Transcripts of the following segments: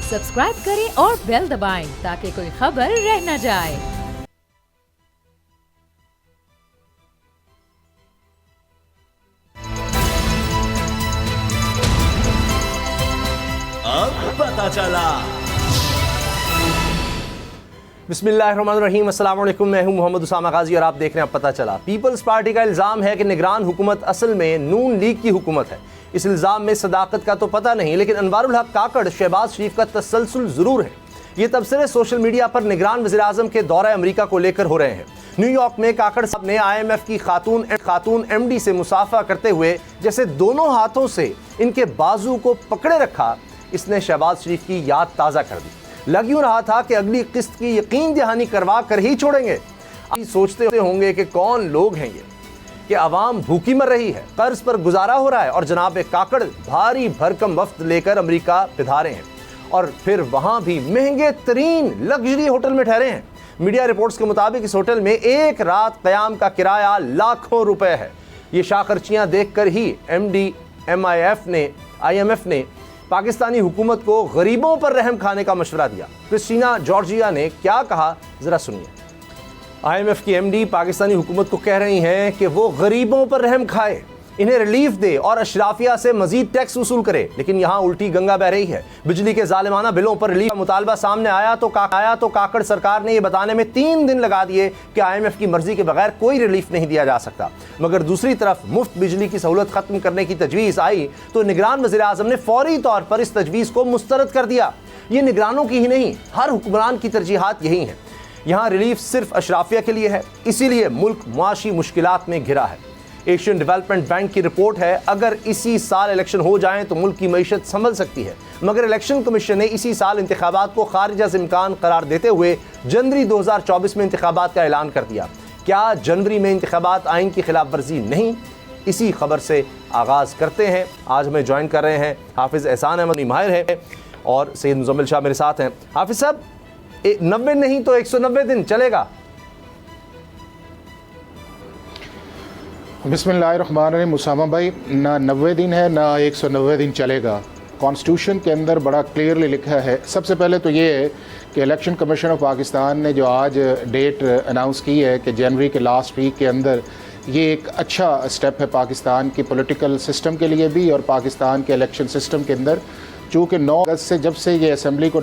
Subscribe करें और bell दबाएं ताकि कोई खबर रह न जाए। अब पता चला। बिस्मिल्लाहिर्रहमानिर्रहीम, अस्सलाम वालेकुम। मैं हूं मोहम्मद उसामा गाजी और आप देख रहे हैं अब पता चला। पीपल्स पार्टी का इल्ज़ाम है कि निगरान हुकूमत असल में नून लीग की हुकूमत है। इस इल्ज़ाम में सदाकत का तो पता नहीं, लेकिन अनवारुल हक काकड़ शहबाज शरीफ का तसलसल ज़रूर है। ये तबसरे सोशल मीडिया पर निगरान वज़ीर-ए-आज़म के दौरा अमरीका को लेकर हो रहे हैं। न्यूयॉर्क में काकड़ साहब ने IMF की खातून MD से मुसाफा करते हुए जैसे दोनों हाथों से इनके बाजू को पकड़े रखा, इसने शहबाज शरीफ की याद ताज़ा कर दी। लग यूं रहा था कि अगली किस्त की यकीन दहानी करवा कर ही छोड़ेंगे। आप सोचते होंगे कि कौन लोग हैं ये, कि आवाम भूखी मर रही है, कर्ज पर गुजारा हो रहा है और जनाब काकड़ भारी भरकम वफ्द लेकर अमेरिका पिधारे हैं और फिर वहां भी महंगे तरीन लग्जरी होटल में ठहरे हैं। मीडिया रिपोर्ट्स के मुताबिक इस होटल में एक रात क़याम का किराया लाखों रुपए है। ये शाखर्चियां देखकर ही IMF ने पाकिस्तानी हुकूमत को गरीबों पर रहम खाने का मशवरा दिया। क्रिस्टीना जॉर्जिया ने क्या कहा, जरा सुनिए। IMF की MD पाकिस्तानी हुकूमत को कह रही हैं कि वो गरीबों पर रहम खाए, इन्हें रिलीफ दे और अशराफिया से मजीद टैक्स वसूल करे। लेकिन यहाँ उल्टी गंगा बह रही है। बिजली के जालिमाना बिलों पर रिलीफ का मुतालबा सामने आया तो काकड़ सरकार ने यह बताने में 3 दिन लगा दिए कि IMF की मर्जी के बगैर कोई रिलीफ नहीं दिया जा सकता। मगर दूसरी तरफ मुफ्त बिजली की सहूलत खत्म करने की तजवीज़ आई तो निगरान वज़ीर-ए-आज़म ने फौरी तौर पर इस तजवीज़ को मुस्तरद कर दिया। ये निगरानों की ही नहीं, हर हुक्मरान की तरजीहात यही हैं। यहाँ रिलीफ सिर्फ अशराफिया के लिए है, इसीलिए मुल्क मुआशी मुश्किलात में घिरा है। एशियन डेवलपमेंट बैंक की रिपोर्ट है, अगर इसी साल इलेक्शन हो जाएं तो मुल्क की मईशत संभल सकती है। मगर इलेक्शन कमीशन ने इसी साल इंतखाबात को खारिजा से इम्कान करार देते हुए जनवरी 2024 में इंतखाबात का ऐलान कर दिया। क्या जनवरी में इंतखाबात आइन की खिलाफ वर्जी नहीं? इसी खबर से आगाज़ करते हैं। आज हमें ज्वाइन कर रहे हैं हाफिज़ एहसान अहमद माहिर है और सैयद मुजम्मिल शाह मेरे साथ हैं। हाफिज़ साहब, 90 नहीं तो 190 दिन चलेगा? बिस्मिल्लाहिर्रहमानिर्रहीम। उसामा भाई, ना 90 दिन है ना 190 दिन चलेगा। कॉन्स्टिट्यूशन के अंदर बड़ा क्लियरली लिखा है। सबसे पहले तो ये है कि इलेक्शन कमीशन ऑफ पाकिस्तान ने जो आज डेट अनाउंस की है कि जनवरी के लास्ट वीक के अंदर, ये एक अच्छा स्टेप है पाकिस्तान की पॉलिटिकल सिस्टम के लिए भी और पाकिस्तान के इलेक्शन सिस्टम के अंदर। चूँकि 9 अगस्त से जब से ये असेंबली को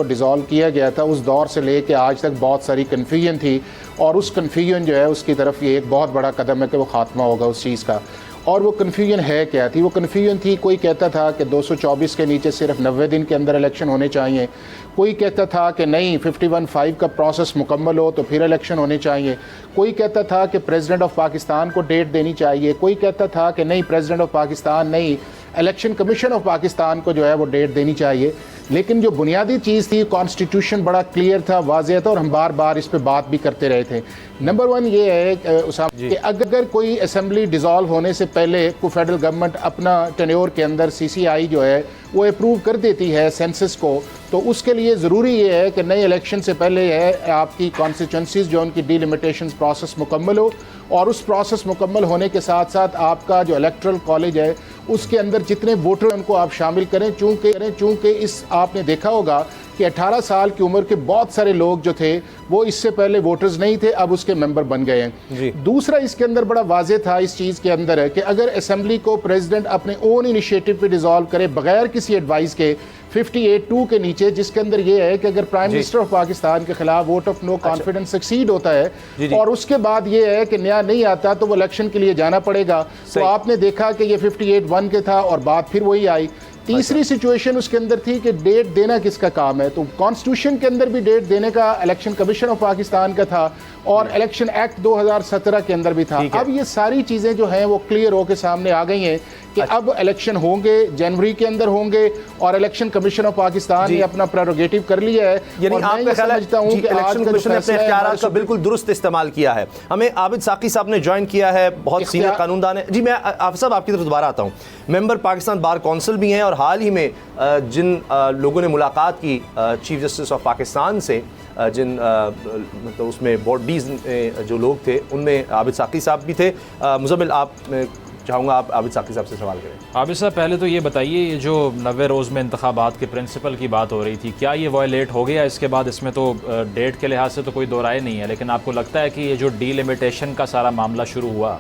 डिज़ोल्व किया गया था, उस दौर से लेके आज तक बहुत सारी कन्फ्यूजन थी और उस कन्फ्यूजन जो है उसकी तरफ ये एक बहुत बड़ा कदम है कि वो ख़ात्मा होगा उस चीज़ का। और वो कन्फ्यूजन है क्या थी? वो कन्फ्यूजन थी, कोई कहता था कि 224 के नीचे सिर्फ 90 दिन के अंदर इलेक्शन होने चाहिए, कोई कहता था कि नहीं 51(5) का प्रोसेस मुकम्मल हो तो फिर इलेक्शन होने चाहिए, कोई कहता था कि प्रेसिडेंट ऑफ पाकिस्तान को डेट देनी चाहिए, कोई कहता था कि नहीं प्रेसिडेंट ऑफ पाकिस्तान नहीं, इलेक्शन कमीशन ऑफ पाकिस्तान को जो है वो डेट देनी चाहिए। लेकिन जो बुनियादी चीज़ थी, कॉन्स्टिट्यूशन बड़ा क्लियर था, वाज़ेह था और हम बार बार इस पे बात भी करते रहे थे। नंबर 1 ये है उसामा कि अगर कोई असेंबली डिज़ोल्व होने से पहले को फेडरल गवर्नमेंट अपना टेन्योर के अंदर CCI जो है वो अप्रूव कर देती है सेंसस को, तो उसके लिए ज़रूरी ये है कि नए इलेक्शन से पहले है आपकी कॉन्स्टिट्यूंसीज़ जो उनकी डिलिमिटेशन प्रोसेस मुकम्मल हो और उस प्रोसेस मुकम्मल होने के साथ साथ आपका जो इलेक्ट्रल कॉलेज है उसके अंदर जितने वोटर उनको आप शामिल करें। चूँकि इस आपने देखा होगा कि 18 साल की उम्र के बहुत सारे लोग जो थे वो इससे पहले वोटर्स नहीं थे, अब उसके मेंबर बन गए हैं। दूसरा इसके अंदर बड़ा वाज़ेह था इस चीज़ के अंदर है कि अगर असेंबली को प्रेसिडेंट अपने ओन इनिशिएटिव पे डिज़ोल्व करे बगैर किसी एडवाइस के 58(2) के नीचे, जिसके अंदर ये है कि अगर प्राइम मिनिस्टर ऑफ पाकिस्तान के खिलाफ vote of no confidence succeed होता है और उसके बाद ये है कि नया नहीं आता तो वो इलेक्शन के लिए जाना पड़ेगा। तो आपने देखा कि ये 58(1) के था और बात फिर वही आई। तीसरी सिचुएशन उसके अंदर थी कि डेट देना किसका काम है, तो कॉन्स्टिट्यूशन के अंदर भी डेट देने का इलेक्शन कमीशन ऑफ पाकिस्तान का था और इलेक्शन एक्ट 2017 के अंदर भी था। अब ये सारी चीज़ें जो हैं वो क्लियर होकर सामने आ गई हैं कि अब इलेक्शन होंगे, जनवरी के अंदर होंगे और इलेक्शन कमीशन ऑफ पाकिस्तान ने अपना प्रेरोगेटिव कर लिया है। यानी आपका ख्याल है कि इलेक्शन कमीशन ने अपने इख्तियारात का बिल्कुल दुरुस्त इस्तेमाल किया है। हमें आबिद साकी साहब ने ज्वाइन किया है, बहुत सीनियर कानूनदान है। जी, मैं आप साहब आपकी तरफ दोबारा आता हूँ। मेंबर पाकिस्तान बार काउंसिल भी हैं और हाल ही में जिन लोगों ने मुलाकात की चीफ जस्टिस ऑफ पाकिस्तान से, जिन मतलब उसमें बॉडीज़ जो लोग थे उनमें आबिद साकी साहब भी थे। मुजम्मिल, आप चाहूँगा आप आबिद साकी साहब से सवाल करें। आबिद साहब, पहले तो ये बताइए, ये जो 90 रोज़ में इंतखाबात के प्रिंसिपल की बात हो रही थी, क्या ये वायलेट हो गया? इसके बाद इसमें तो डेट के लिहाज से तो कोई दो राय नहीं है, लेकिन आपको लगता है कि ये जो डीलिमिटेशन का सारा मामला शुरू हुआ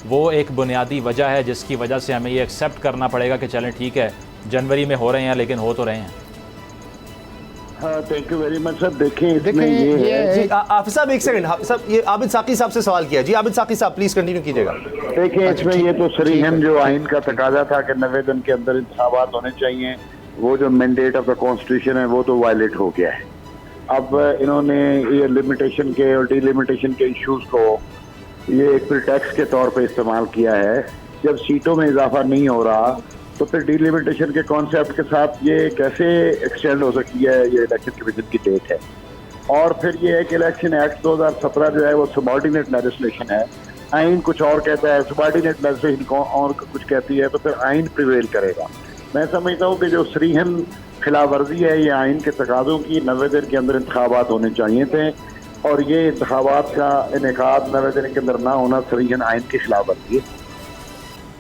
वो एक बुनियादी वजह है जिसकी वजह से हमें ये एक्सेप्ट करना पड़ेगा कि चलें ठीक है जनवरी में हो रहे हैं लेकिन हो तो रहे हैं? हाँ, thank you very much sir. देखें इसमें ये है जी हाफिज साहब एक सेकंड, हाफिज साहब ये आबिद साकी साहब से सवाल किया। जी आबिद साकी साहब प्लीज कंटिन्यू कीजिएगा। देखिए इसमें ये तो सरीहन जो आइन का तकाजा था कि 90 दिन के अंदर इंतखाबात होने चाहिए, वो जो मैंडेट ऑफ द कॉन्स्टिट्यूशन है वो तो वायलेट हो गया है। अब इन्होंने ये लिमिटेशन के और डीलिमिटेशन के इश्यूज को ये एक प्रिटेक्स्ट के तौर पे इस्तेमाल किया है। जब सीटों में इजाफा नहीं हो रहा तो फिर डीलिमिटेशन के कॉन्सेप्ट के साथ ये कैसे एक्सटेंड हो सकती है, ये इलेक्शन कमीशन की डेट है। और फिर ये है कि इलेक्शन एक्ट 2017 जो है वो सबॉर्डिनेट लेजिस्लेशन है, आइन कुछ और कहता है, सबॉर्डिनेट लेजिस्लेशन और कुछ कहती है, तो फिर आइन प्रिवेल करेगा। मैं समझता हूँ कि जो सरीहन खिलाफ वर्जी है ये आइन के तकाज़ों की, 90 दिन के अंदर इंतखाबात होने चाहिए थे और ये इंतखाबात का इनेकाद 90 दिन के अंदर ना होना सरीहन आइन की खिलाफ वर्जी है।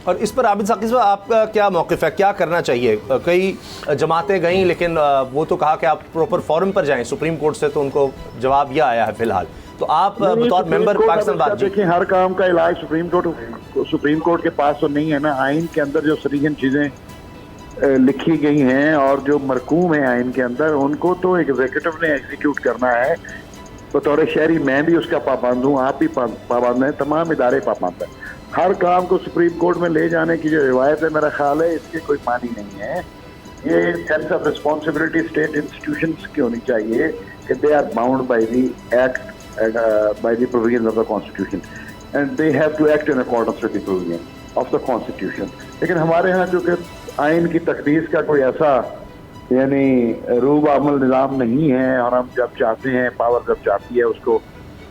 और इस पर आबिद साकी साहब आपका क्या मौक़िफ़ है, क्या करना चाहिए? कई जमातें गईं लेकिन वो तो कहा कि आप प्रॉपर फॉरम पर जाएं, सुप्रीम कोर्ट से तो उनको जवाब यह आया है फिलहाल। तो आप बतौर मेंबर पाकिस्तान बार देखिए हर काम का इलाज सुप्रीम कोर्ट के पास तो नहीं है ना। आइन के अंदर जो सरीहन चीज़ें लिखी गई हैं और जो मरकूम है आइन के अंदर, उनको तो एग्जीक्यूटिव ने एग्जीक्यूट करना है। बतौर शहरी मैं भी उसका पाबंद हूँ, आप भी पाबंद हैं, तमाम इदारे पाबंद हैं। हर काम को सुप्रीम कोर्ट में ले जाने की जो रिवायत है मेरा ख्याल है इसके कोई मानी नहीं है। ये sense of responsibility state institutions की होनी चाहिए कि they are bound by the act, by the provisions of the constitution and they have to act in accordance with the provision of the constitution. लेकिन हमारे यहाँ जो कि आइन की तकदीस का कोई ऐसा यानी रूब अमल निज़ाम नहीं है और हम जब चाहते हैं, पावर जब चाहती है उसको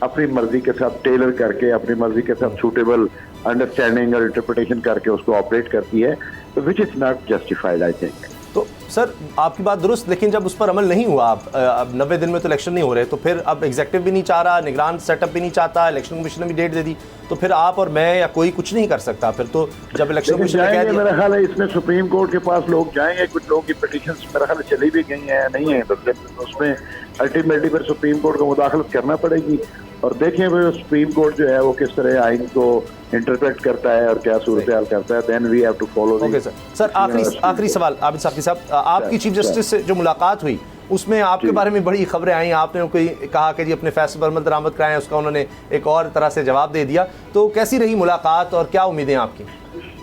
अपनी मर्जी के साथ टेलर करके, अपनी मर्जी के साथ सूटेबल अंडरस्टैंडिंग और इंटरप्रिटेशन करके उसको ऑपरेट करती है, तो which is not justified I think. तो सर आपकी बात दुरुस्त, लेकिन जब उस पर अमल नहीं हुआ, अब 90 दिन में तो इलेक्शन नहीं हो रहे, तो फिर अब एग्जीक्यूटिव भी नहीं चाह रहा, निगरान सेटअप भी नहीं चाहता, इलेक्शन कमीशन ने भी डेट दे दी, तो फिर आप और मैं या कोई कुछ नहीं कर सकता। फिर तो जब इलेक्शन कमीशन ने कह दिया, मेरा ख्याल है इसमें सुप्रीम कोर्ट के पास लोग जाएंगे, कुछ लोगों की पिटीशंस मेरा ख्याल चली भी गई हैं, नहीं है, तो उसमें अल्टीमेटली फिर सुप्रीम कोर्ट को मुदाखलत करना पड़ेगी। और देखें फिर सुप्रीम कोर्ट जो है वो किस तरह आइन को इंटरप्रेट करता है और क्या सूरत हाल करता है, then we have to follow. Okay sir आखिरी सवाल आबिद साकी साहब, आपकी चीफ जस्टिस से जो मुलाकात हुई उसमें आपके बारे में बड़ी खबरें आई, आपने कोई कहा कि जी अपने फैसले पर अमल दरामद कराएं, उसका उन्होंने एक और तरह से जवाब दे दिया। तो कैसी रही मुलाकात और क्या उम्मीदें आपकी?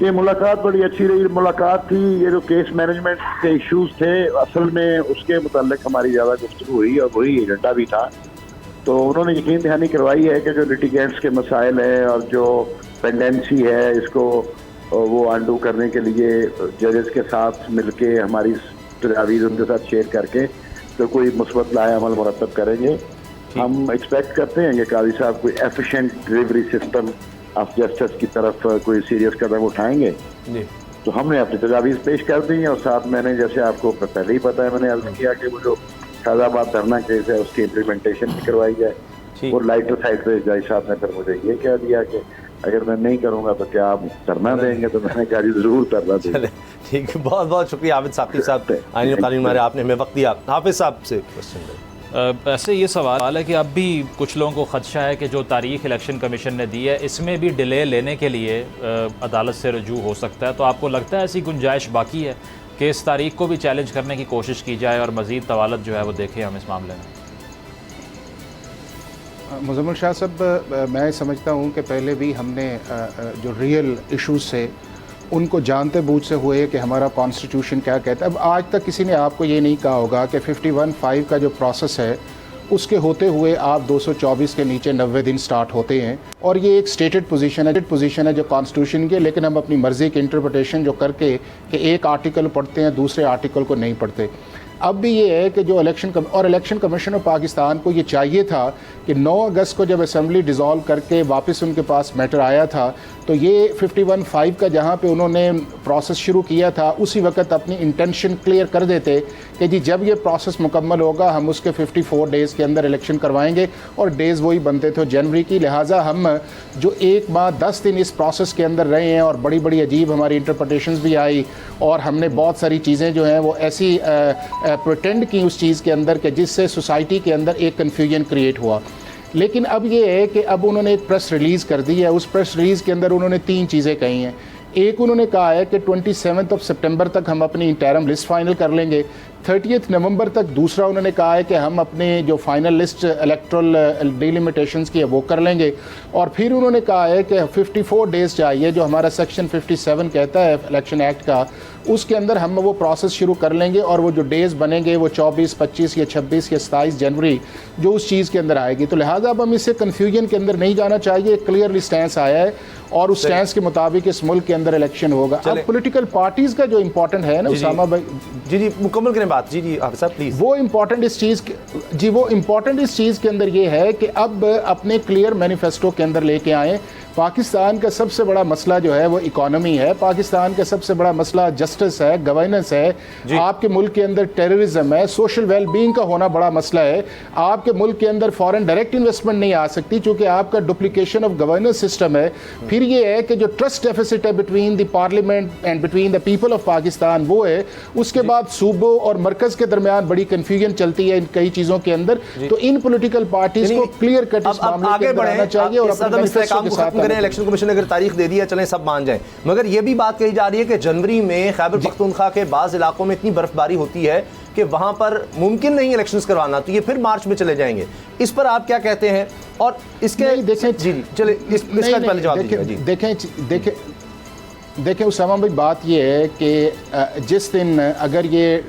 ये मुलाकात बड़ी अच्छी रही मुलाकात थी। ये जो केस मैनेजमेंट के इश्यूज थे असल में उसके मुताल्लिक हमारी ज़्यादा गुफ्तगू हुई और वही एजेंडा भी था। तो उन्होंने यकीन दहानी करवाई है कि जो लिटिगेंट्स के मसाइल हैं और जो पेंडेंसी है इसको वो अंडू करने के लिए जजेस के साथ मिलके हमारी तजावीज़ उनके साथ शेयर करके तो कोई मुस्बत लाए अमल मुरतब करेंगे। हम एक्सपेक्ट करते हैं कि काजी साहब कोई efficient delivery system of justice की तरफ कोई सीरियस कदम उठाएंगे जी। तो हमने अपनी तजावीज़ पेश कर दी हैं और साथ मैंने, जैसे आपको पहले ही पता है, मैंने अर्ज़ किया कि वो जो फैज़ाबाद धरना केस है उसकी इम्प्लीमेंटेशन भी करवाई जाए। और लाइटर साइड पे जज साहब ने फिर मुझे ये कह दिया कि अगर मैं नहीं करूँगा तो क्या आप धरना देंगे, तो मैंने कहा जी ज़रूर धरना देंगे। ठीक है, बहुत बहुत शुक्रिया आबिद साकी साहब, आईन कानून मारे आपने हमें वक्त दिया। हाफिज साहब से क्वेश्चन ऐसे ये सवाल है कि अब भी कुछ लोगों को खदशा है कि जो तारीख इलेक्शन कमीशन ने दी है इसमें भी डिले लेने के लिए अदालत से रजू हो सकता है। तो आपको लगता है ऐसी गुंजाइश बाकी है कि इस तारीख को भी चैलेंज करने की कोशिश की जाए और मज़ीद तवालत जो है वो देखें हम इस मामले में? मुज़म्मिल शाह साहब, मैं समझता हूँ कि पहले भी हमने जो रियल इश्यूज़ थे उनको जानते बूझ से हुए कि हमारा कॉन्स्टिट्यूशन क्या कहता है। अब आज तक किसी ने आपको ये नहीं कहा होगा कि 51(5) का जो प्रोसेस है उसके होते हुए आप 224 के नीचे 90 दिन स्टार्ट होते हैं और ये एक स्टेटेड पोजीशन है जो कॉन्स्टिट्यूशन की, लेकिन हम अपनी मर्ज़ी की इंटरप्रिटेशन जो करके कि एक आर्टिकल पढ़ते हैं दूसरे आर्टिकल को नहीं पढ़ते। अब भी ये है कि जो इलेक्शन कमीशन ऑफ पाकिस्तान को ये चाहिए था कि 9 अगस्त को जब असेंबली डिज़ोल्व करके वापस उनके पास मैटर आया था, तो ये 51(5) का जहाँ पे उन्होंने प्रोसेस शुरू किया था, उसी वक्त अपनी इंटेंशन क्लियर कर देते कि जी जब ये प्रोसेस मुकम्मल होगा हम उसके 54 डेज़ के अंदर इलेक्शन करवाएंगे, और डेज़ वही बनते थे जनवरी की। लिहाजा हम जो 1 माह 10 दिन इस प्रोसेस के अंदर रहे हैं और बड़ी बड़ी अजीब हमारी इंटरप्रटेशंस भी आई, और हमने बहुत सारी चीज़ें जो हैं वो ऐसी प्रिटेंड की उस चीज़ के अंदर कि जिससे सोसाइटी के अंदर एक कन्फ्यूजन क्रिएट हुआ। लेकिन अब ये है कि अब उन्होंने एक प्रेस रिलीज़ कर दी है। उस प्रेस रिलीज़ के अंदर उन्होंने 3 चीज़ें कही हैं। एक उन्होंने कहा है कि 27 सितंबर तक हम अपनी इंटरम लिस्ट फाइनल कर लेंगे, 30 नवंबर तक। दूसरा उन्होंने कहा है कि हम अपने जो फाइनल लिस्ट इलेक्ट्रल डिलिमिटेशंस की है वो कर लेंगे, और फिर उन्होंने कहा है कि 54 डेज़ चाहिए जो हमारा सेक्शन 57 कहता है इलेक्शन एक्ट का, उसके अंदर हम वो प्रोसेस शुरू कर लेंगे, और वो जो डेज़ बनेंगे वो 24, 25 या 26 या 27 जनवरी जो उस चीज़ के अंदर आएगी। तो लिहाजा अब हम इससे कन्फ्यूजन के अंदर नहीं जाना चाहिए, क्लियरली स्टैंस आया है और उस स्टैंस के मुताबिक इस मुल्क के अंदर इलेक्शन होगा। अब पॉलिटिकल पार्टीज़ का जो इम्पोर्टेंट है ना उसामा भाई, जी मुकम्मल करें बात। जी हाफिज़ साहब प्लीज़। वो इम्पोर्टेंट इस चीज़ के अंदर ये है कि अब अपने क्लियर मैनिफेस्टो के अंदर लेके आए। पाकिस्तान का सबसे बड़ा मसला जो है वो इकोनॉमी है, पाकिस्तान का सबसे बड़ा मसला जस्टिस है, गवर्नेंस है, आपके मुल्क के अंदर टेररिज्म है, सोशल वेलबींग का होना बड़ा मसला है। आपके मुल्क के अंदर फॉरेन डायरेक्ट इन्वेस्टमेंट नहीं आ सकती क्योंकि आपका डुप्लीकेशन ऑफ गवर्नेंस सिस्टम है। फिर ये है कि जो ट्रस्ट डेफिसिट है between the parliament and between the people of Pakistan वो है। उसके बाद सूबों और मरकज के दरमियान बड़ी कन्फ्यूजन चलती है इन कई चीज़ों के अंदर। तो इन पोलिटिकल पार्टीज को क्लियर कट इस मामले के अंदर आना चाहिए और अपने मैनिफेस्टो के साथ इलेक्शन कमीशन ने अगर तारीख दे दी है, चलें सब मान जाएं, मगर यह भी बात कही जा रही है कि जनवरी में खैबर पख्तूनख्वा के बाज़ इलाकों में इतनी बर्फबारी होती है कि वहां पर मुमकिन नहीं इलेक्शंस करवाना, तो ये फिर मार्च में चले जाएंगे। इस पर आप क्या कहते हैं? और इसके देखें जी चले इसका पहले जवाब दीजिए। देखें उसामा भाई, बात ये है कि जिस दिन अगर ये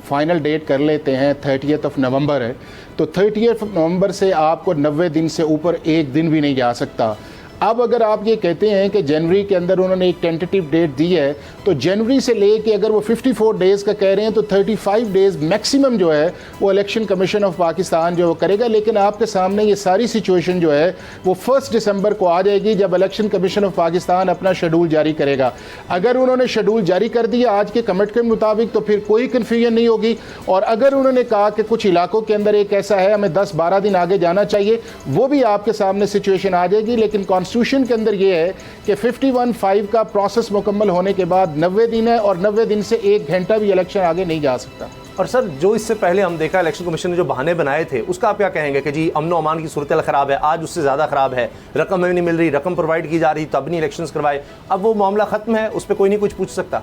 फाइनल डेट कर लेते हैं 30 नवंबर है, तो 30 नवंबर से आपको 90 दिन से ऊपर एक दिन भी नहीं जा सकता। अब अगर आप ये कहते हैं कि जनवरी के अंदर उन्होंने एक टेंटेटिव डेट दी है, तो जनवरी से लेके अगर वो 54 डेज़ का कह रहे हैं तो 35 डेज़ मैक्सिमम जो है वो इलेक्शन कमीशन ऑफ पाकिस्तान जो करेगा। लेकिन आपके सामने ये सारी सिचुएशन जो है वो 1 दिसंबर को आ जाएगी जब इलेक्शन कमीशन ऑफ पाकिस्तान अपना शेड्यूल जारी करेगा। अगर उन्होंने शेड्यूल जारी कर दिया आज के कमिट के मुताबिक तो फिर कोई कन्फ्यूजन नहीं होगी, और अगर उन्होंने कहा कि कुछ इलाकों के अंदर एक ऐसा है हमें 10-12 दिन आगे जाना चाहिए, वो भी आपके सामने सिचुएशन आ जाएगी। लेकिन कॉन्स्टिट्यूशन के अंदर ये है कि 51(5) का प्रोसेस मुकम्मल होने के बाद 90 दिन है, और 90 दिन से 1 घंटा भी इलेक्शन आगे नहीं जा सकता। और सर, जो इससे पहले हम देखा इलेक्शन कमीशन ने जो बहाने बनाए थे, उसका आप क्या कहेंगे कि जी अमन अमान की सूरत ख़राब है, आज उससे ज़्यादा ख़राब है, रकम नहीं मिल रही, रकम प्रोवाइड की जा रही, तब नहीं इलेक्शंस करवाए, अब वो मामला ख़त्म है, उस पर कोई नहीं कुछ पूछ सकता?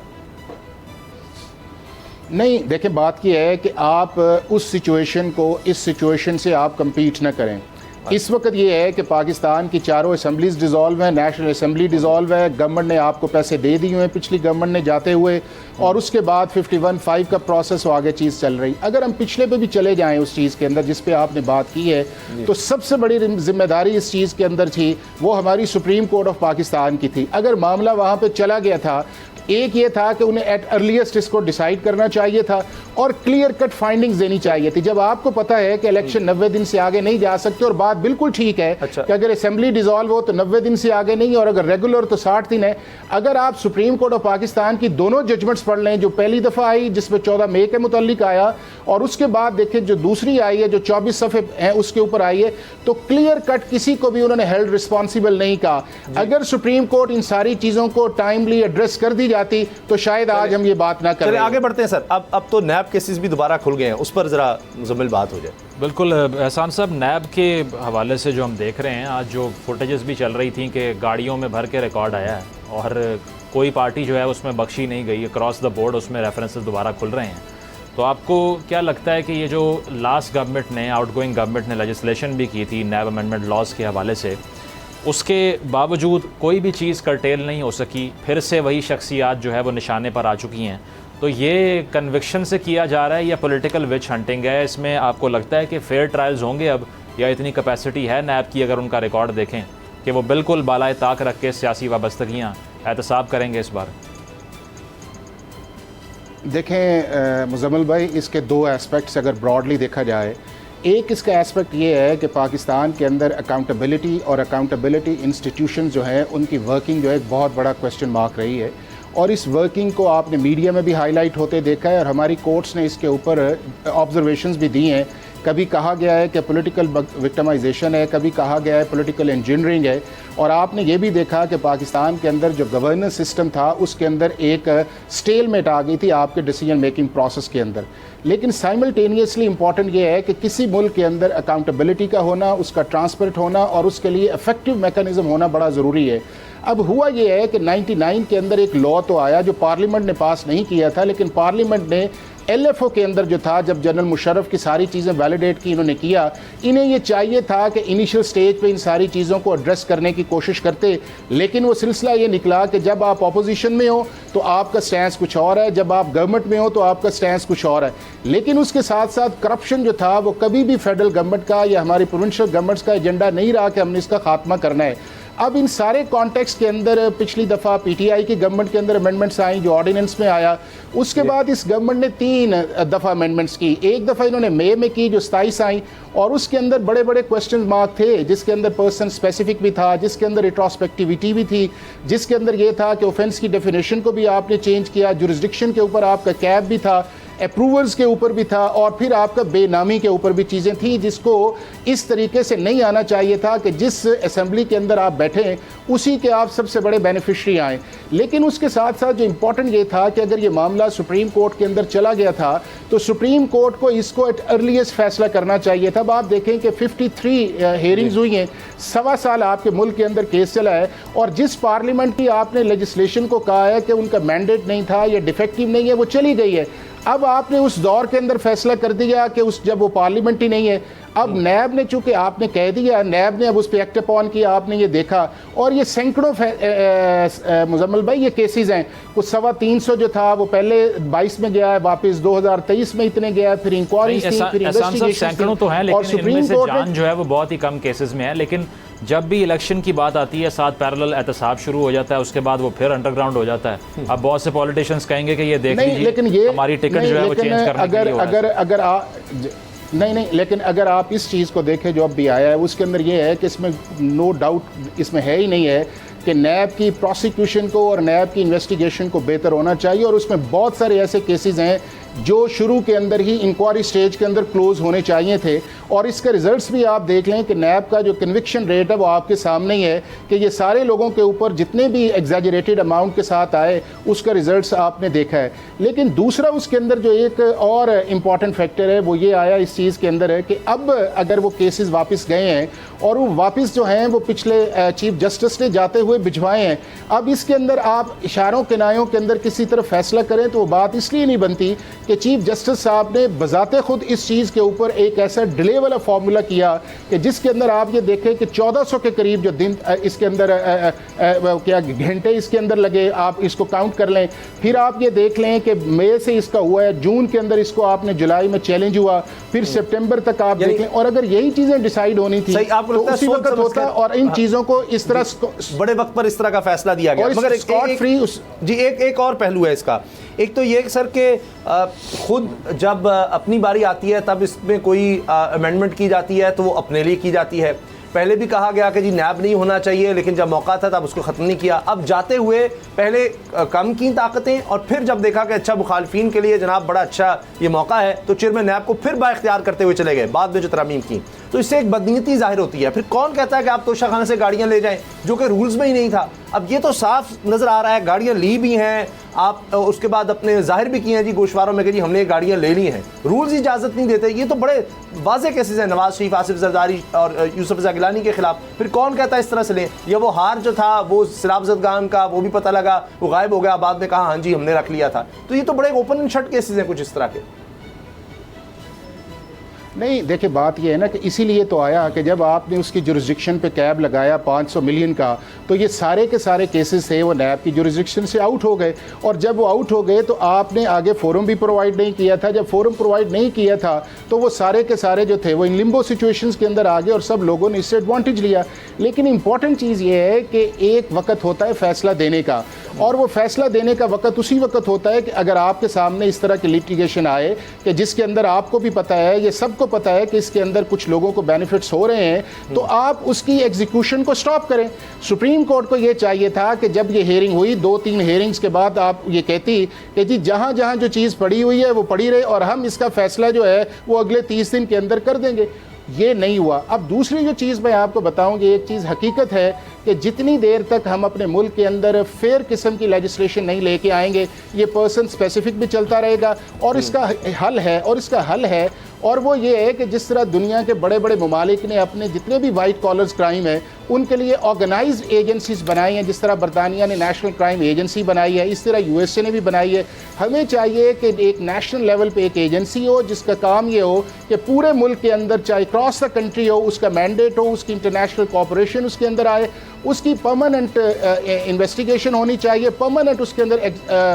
नहीं, देखें बात यह है कि आप उस सिचुएशन को इस सिचुएशन से आप कम्पीट ना करें। इस वक्त ये है कि पाकिस्तान की चारों असम्बलीज डिज़ोल्व हैं, नेशनल असम्बली डिज़ोल्व है, गवर्नमेंट ने आपको पैसे दे दिए हैं पिछली गवर्नमेंट ने जाते हुए, और उसके बाद 51(5) का प्रोसेस हो आगे चीज़ चल रही। अगर हम पिछले पे भी चले जाएं उस चीज़ के अंदर जिस पे आपने बात की है, तो सबसे बड़ी जिम्मेदारी इस चीज़ के अंदर थी वो हमारी सुप्रीम कोर्ट ऑफ पाकिस्तान की थी। अगर मामला वहाँ पर चला गया था, एक ये था कि उन्हें एट अर्लीस्ट इसको डिसाइड करना चाहिए था और क्लियर कट फाइंडिंग्स देनी चाहिए थी। जब आपको पता है कि इलेक्शन 90 दिन से आगे नहीं जा सकते, और बात बिल्कुल ठीक है कि अगर असेंबली डिसॉल्व हो तो 90 दिन से आगे नहीं, और अगर रेगुलर तो 60 दिन है। अगर आप सुप्रीम कोर्ट ऑफ पाकिस्तान की दोनों जजमेंट्स पढ़ लें, जो पहली दफ़ा आई जिसमें 14 मई के मुतालिक आया, और उसके बाद देखें जो दूसरी आई है जो 24 सफ़े हैं उसके ऊपर आई है, तो क्लियर कट किसी को भी उन्होंने हेल्ड रिस्पॉन्सिबल नहीं कहा। अगर सुप्रीम कोर्ट इन सारी चीज़ों को टाइमली एड्रेस कर दी जाती तो शायद आज हम ये बात ना करें। आगे बढ़ते हैं सर, अब तो नैब केसेस भी दोबारा खुल गए हैं, उस पर ज़रा मुकम्मल बात हो जाए। बिल्कुल एहसान साहब, नैब के हवाले से जो हम देख रहे हैं, आज जो फुटेजेस भी चल रही थी कि गाड़ियों में भर के रिकॉर्ड आया है और कोई पार्टी जो है उसमें बख्शी नहीं गई, क्रॉस द बोर्ड उसमें रेफरेंसेस दोबारा खुल रहे हैं। तो आपको क्या लगता है कि ये जो लास्ट गवर्नमेंट ने, आउटगोइंग गवर्नमेंट ने लेजिस्लेशन भी की थी नैब अमेंडमेंट लॉज के हवाले से, उसके बावजूद कोई भी चीज़ करटेल नहीं हो सकी, फिर से वही शख्सियात जो है वो निशाने पर आ चुकी हैं, तो ये कन्विक्शन से किया जा रहा है या पॉलिटिकल विच हंटिंग है? इसमें आपको लगता है कि फेयर ट्रायल्स होंगे अब, या इतनी कैपेसिटी है नैब की अगर उनका रिकॉर्ड देखें कि वो बिल्कुल बालाए ताक रख के सियासी वाबस्तगियाँ एहतसाब करेंगे इस बार? देखें मुज़म्मिल भाई, इसके दो एस्पेक्ट्स अगर ब्रॉडली देखा जाए, एक इसका एस्पेक्ट ये है कि पाकिस्तान के अंदर अकाउंटेबिलिटी और अकाउंटेबिलिटी इंस्टीट्यूशन जो है उनकी वर्किंग जो है एक बहुत बड़ा क्वेश्चन मार्क रही है, और इस वर्किंग को आपने मीडिया में भी हाईलाइट होते देखा है और हमारी कोर्ट्स ने इसके ऊपर ऑब्जर्वेशंस भी दी हैं। कभी कहा गया है कि पॉलिटिकल विक्टिमाइजेशन है, कभी कहा गया है पॉलिटिकल इंजीनियरिंग है, और आपने ये भी देखा कि पाकिस्तान के अंदर जो गवर्नेंस सिस्टम था उसके अंदर एक स्टेलमेट आ गई थी आपके डिसीजन मेकिंग प्रोसेस के अंदर। लेकिन साइमल्टेनियसली इंपॉर्टेंट ये है कि किसी मुल्क के अंदर अकाउंटेबिलिटी का होना, उसका ट्रांसपेरेंट होना और उसके लिए इफेक्टिव मैकेनिज्म होना बड़ा ज़रूरी है। अब हुआ ये है कि 99 के अंदर एक लॉ तो आया जो पार्लियामेंट ने पास नहीं किया था, लेकिन पार्लियामेंट ने LFO के अंदर जो था, जब जनरल मुशर्रफ की सारी चीज़ें वैलिडेट की इन्होंने किया, इन्हें ये चाहिए था कि इनिशियल स्टेज पे इन सारी चीज़ों को एड्रेस करने की कोशिश करते, लेकिन वो सिलसिला ये निकला कि जब आप अपोजिशन में हो तो आपका स्टैंस कुछ और है, जब आप गवर्नमेंट में हो तो आपका स्टैंस कुछ और है। लेकिन उसके साथ साथ करप्शन जो था वो कभी भी फेडरल गवर्नमेंट का या हमारी प्रोविंशियल गवर्नमेंट्स का एजेंडा नहीं रहा कि हमने इसका खात्मा करना है। अब इन सारे कॉन्टेक्स्ट के अंदर पिछली दफ़ा PTI की गवर्नमेंट के अंदर अमेंडमेंट्स आई जो ऑर्डिनेंस में आया, उसके बाद इस गवर्नमेंट ने 3 दफ़ा अमेंडमेंट्स की। एक दफ़ा इन्होंने मई में की जो 27 आई, और उसके अंदर बड़े बड़े क्वेश्चन मार्क थे, जिसके अंदर पर्सन स्पेसिफिक भी था, जिसके अंदर रिट्रोस्पेक्टिविटी भी थी, जिसके अंदर ये था कि ऑफेंस की डेफिनेशन को भी आपने चेंज किया, जुरिस्डिक्शन के ऊपर आपका कैप भी था, अप्रूवल्स के ऊपर भी था, और फिर आपका बेनामी के ऊपर भी चीज़ें थी, जिसको इस तरीके से नहीं आना चाहिए था कि जिस असेंबली के अंदर आप बैठें उसी के आप सबसे बड़े बेनिफिशरी आएँ। लेकिन उसके साथ साथ जो इम्पोर्टेंट ये था कि अगर ये मामला सुप्रीम कोर्ट के अंदर चला गया था तो सुप्रीम कोर्ट को इसको एट अर्लीस्ट फैसला करना चाहिए था। अब आप देखें कि 53 हेयरिंग्स हुई हैं, 1.25 साल आपके मुल्क के अंदर केस चला है, और जिस पार्लियामेंट की आपने लेजिस्लेशन को कहा है कि उनका मैंडेट नहीं था या डिफेक्टिव नहीं है, वो चली गई है। अब आपने उस दौर के अंदर फैसला कर दिया कि उस जब वो पार्लियामेंट ही नहीं है, अब नैब ने, चूंकि आपने कह दिया, नैब ने अब उस पर एक्ट अपॉन किया, आपने ये देखा, और ये सैकड़ों मुजम्मिल भाई ये केसेस हैं। कुछ 350 जो था वो पहले 22 में गया है, वापस 2023 में इतने गया, फिर इंक्वायरी थी, फिर सैकड़ों तो हैं, लेकिन इनमें से जान जो है वो बहुत ही कम केसेस में है। लेकिन जब भी इलेक्शन की बात आती है, साथ पैरेलल एहतसाब शुरू हो जाता है, उसके बाद वो फिर अंडरग्राउंड हो जाता है। अब बहुत से पॉलिटिशियंस कहेंगे कि ये देख लीजिए हमारी टिकट जो है वो चेंज करने के लिए लेकिन अगर आप इस चीज़ को देखें जो अब भी आया है, उसके अंदर ये है कि इसमें नो डाउट इसमें है ही नहीं है कि नैब की प्रोसिक्यूशन को और नैब की इन्वेस्टिगेशन को बेहतर होना चाहिए, और उसमें बहुत सारे ऐसे केसेस हैं जो शुरू के अंदर ही इंक्वायरी स्टेज के अंदर क्लोज होने चाहिए थे। और इसके रिजल्ट्स भी आप देख लें कि नैब का जो कन्विक्शन रेट है वो आपके सामने ही है कि ये सारे लोगों के ऊपर जितने भी एग्जैजरेटेड अमाउंट के साथ आए उसका रिजल्ट्स आपने देखा है। लेकिन दूसरा उसके अंदर जो एक और इम्पॉर्टेंट फैक्टर है वो ये आया इस चीज़ के अंदर है कि अब अगर वो केसेस वापस गए हैं और वो वापस जो हैं वो पिछले चीफ जस्टिस ने जाते हुए भिजवाए हैं, अब इसके अंदर आप इशारों किनायों के अंदर किसी तरफ फैसला करें तो वो बात इसलिए नहीं बनती कि चीफ जस्टिस साहब ने बजाते खुद इस चीज़ के ऊपर एक ऐसा डिले वाला फार्मूला किया कि जिसके अंदर आप ये देखें कि 1400 के करीब जो दिन इसके अंदर क्या घंटे इसके अंदर लगे, आप इसको काउंट कर लें। फिर आप ये देख लें कि मई से इसका हुआ है, जून के अंदर इसको आपने जुलाई में चैलेंज हुआ, फिर सितंबर तक आप देखें, और अगर यही चीज़ें डिसाइड होनी थी तो उसी वक्त होता, और इन चीज़ों को इस तरह बड़े वक्त पर इस तरह का फैसला दिया गया। मगर स्कॉट फ्री जी एक और पहलू है इसका। एक तो ये सर कि खुद जब अपनी बारी आती है तब इसमें कोई अमेंडमेंट की जाती है तो वो अपने लिए की जाती है। पहले भी कहा गया कि जी नैब नहीं होना चाहिए, लेकिन जब मौका था तब उसको ख़त्म नहीं किया। अब जाते हुए पहले कम की ताकतें, और फिर जब देखा कि अच्छा मुखालफिन के लिए जनाब बड़ा अच्छा ये मौका है तो चेयरमैन नैब को फिर बाइख्तियार करते हुए चले गए बाद में जो तरमीम की। तो इससे एक बदनीयती जाहिर होती है। फिर कौन कहता है कि आप तोशाखाने से गाड़ियाँ ले जाएँ, जो कि रूल्स में ही नहीं था। अब ये तो साफ नज़र आ रहा है, गाड़ियाँ ली भी हैं, आप उसके बाद अपने जाहिर भी किए हैं जी गोशवारों में कि जी हमने गाड़ियाँ ले ली हैं, रूल्स इजाज़त नहीं देते। ये तो बड़े वाज़ेह केसेस हैं, नवाज शरीफ, आसिफ जरदारी और यूसुफ रज़ा गिलानी के खिलाफ। फिर कौन कहता है इस तरह से लें? या वो हार जो था वो सिलाब ज़दगान का, वो भी पता लगा वो गायब हो गया, बाद में कहा हाँ जी हमने रख लिया था। तो ये तो बड़े ओपन एंड शट केसेस हैं कुछ इस तरह के। नहीं, देखिए बात यह है ना कि इसीलिए तो आया कि जब आपने उसकी जुरिस्डिक्शन पे कैब लगाया 500 मिलियन का, तो ये सारे के सारे केसेस थे वो नैब की जुरिस्डिक्शन से आउट हो गए, और जब वो आउट हो गए तो आपने आगे फोरम भी प्रोवाइड नहीं किया था। जब फोरम प्रोवाइड नहीं किया था तो वो सारे के सारे जो थे वो इन लिम्बो सिचुएशंस के अंदर आ गए और सब लोगों ने इससे एडवांटेज लिया। लेकिन इंपॉर्टेंट चीज़ ये है कि एक वक्त होता है फैसला देने का, और वो फैसला देने का वक्त उसी वक्त होता है कि अगर आपके सामने इस तरह की लिटिगेशन आए कि जिसके अंदर आपको भी पता है, ये सबको पता है कि इसके अंदर कुछ लोगों को बेनिफिट्स हो रहे हैं, तो आप उसकी एग्जीक्यूशन को स्टॉप करें। सुप्रीम कोर्ट को ये चाहिए था कि जब ये हेयरिंग हुई, 2-3 हेयरिंग्स के बाद आप ये कहती कि जी जहाँ जहाँ जो चीज़ पड़ी हुई है वो पड़ी रहे और हम इसका फैसला जो है वो अगले 30 दिन के अंदर कर देंगे। ये नहीं हुआ। अब दूसरी जो चीज़ मैं आपको बताऊंगी, एक चीज़ हकीकत है कि जितनी देर तक हम अपने मुल्क के अंदर फेयर किस्म की लेजिस्लेशन नहीं लेके आएंगे, ये पर्सन स्पेसिफिक भी चलता रहेगा। और इसका हल है और वो ये है कि जिस तरह दुनिया के बड़े बड़े ममालिक ने अपने जितने भी वाइट कॉलर्स क्राइम है उनके लिए ऑर्गेनाइज्ड एजेंसीज बनाई हैं, जिस तरह बरतानिया ने नेशनल क्राइम एजेंसी बनाई है, इस तरह यूएसए ने भी बनाई है। हमें चाहिए कि एक नेशनल लेवल पे एक एजेंसी हो जिसका काम ये हो कि पूरे मुल्क के अंदर, चाहे क्रॉस द कंट्री हो, उसका मैंडेट हो, उसकी इंटरनेशनल कोऑपरेशन उसके अंदर आए, उसकी परमानेंट इन्वेस्टिगेशन होनी चाहिए, परमानेंट उसके अंदर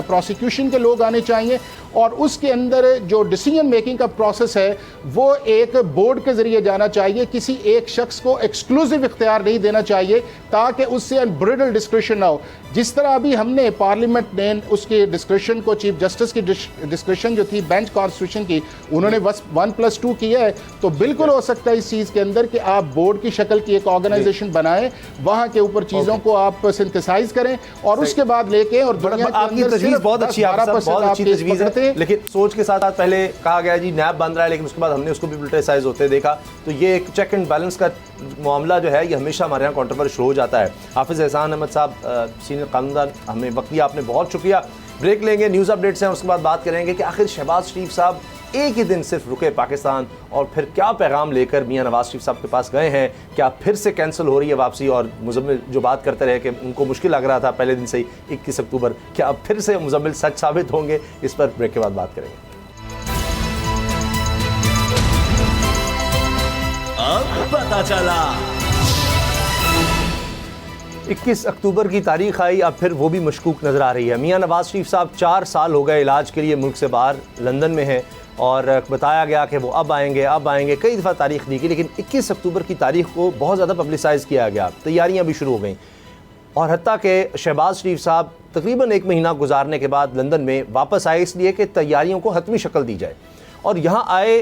प्रोसिक्यूशन के लोग आने चाहिए, और उसके अंदर जो डिसीजन मेकिंग का प्रोसेस है वो एक बोर्ड के ज़रिए जाना चाहिए। किसी एक शख्स को एक्सक्लूसिव इख्तियार नहीं देना चाहिए ताकि उससे अनब्रिडल डिस्क्रिशन ना हो। जिस तरह अभी हमने पार्लियामेंट ने उसके डिस्क्रिशन को, चीफ जस्टिस की डिस्क्रिशन जो थी बेंच कॉन्स्टिट्यूशन की, उन्होंने बस 1+2 किया है। तो बिल्कुल हो सकता है इस चीज़ के अंदर कि आप बोर्ड की शक्ल की एक ऑर्गेनाइजेशन बनाएं, वहाँ के ऊपर चीज़ों को आप सिंथेसाइज करें और उसके बाद लेके, और दुनिया के आपकी अंदर तजवीज़ बहुत अच्छी, आप सब बहुत अच्छी तजवीज़ है, लेकिन सोच के साथ साथ पहले कहा गया जी नैब बन रहा है, लेकिन उसके बाद हमने उसको भी पॉलिटिसाइज होते देखा। तो ये एक चेक एंड बैलेंस का मामला जो है ये हमेशा हमारे यहाँ कंट्रोवर्शियल हो जाता है। हाफिज़ एहसान अहमद साहब, सीनियर कानूनदान, हमें वक्त दिया आपने, बहुत शुक्रिया। ब्रेक लेंगे, न्यूज़ अपडेट्स हैं, उसके बाद बात करेंगे कि आखिर शहबाज शरीफ साहब एक ही दिन सिर्फ रुके पाकिस्तान और फिर क्या पैगाम लेकर मियां नवाज शरीफ साहब के पास गए हैं। क्या फिर से कैंसिल हो रही है वापसी? और मुजम्मिल जो बात करते रहे कि उनको मुश्किल लग रहा था पहले दिन से ही 21 अक्टूबर, क्या अब फिर से मुजम्मिल सच साबित होंगे? इस पर ब्रेक के बाद बात करेंगे। अब पता चला 21 अक्टूबर की तारीख आई, अब फिर वो भी मशकूक नज़र आ रही है। मियां नवाज शरीफ साहब 4 साल हो गए इलाज के लिए मुल्क से बाहर लंदन में हैं और बताया गया कि वो अब आएंगे, कई दफ़ा तारीख दी गई, लेकिन 21 अक्टूबर की तारीख को बहुत ज़्यादा पब्लिसाइज़ किया गया, तैयारियां भी शुरू हो गई और हत्ता कि शहबाज शरीफ साहब तकरीबन 1 महीना गुजारने के बाद लंदन में वापस आए इसलिए कि तैयारियों को हतमी शक्ल दी जाए। और यहाँ आए,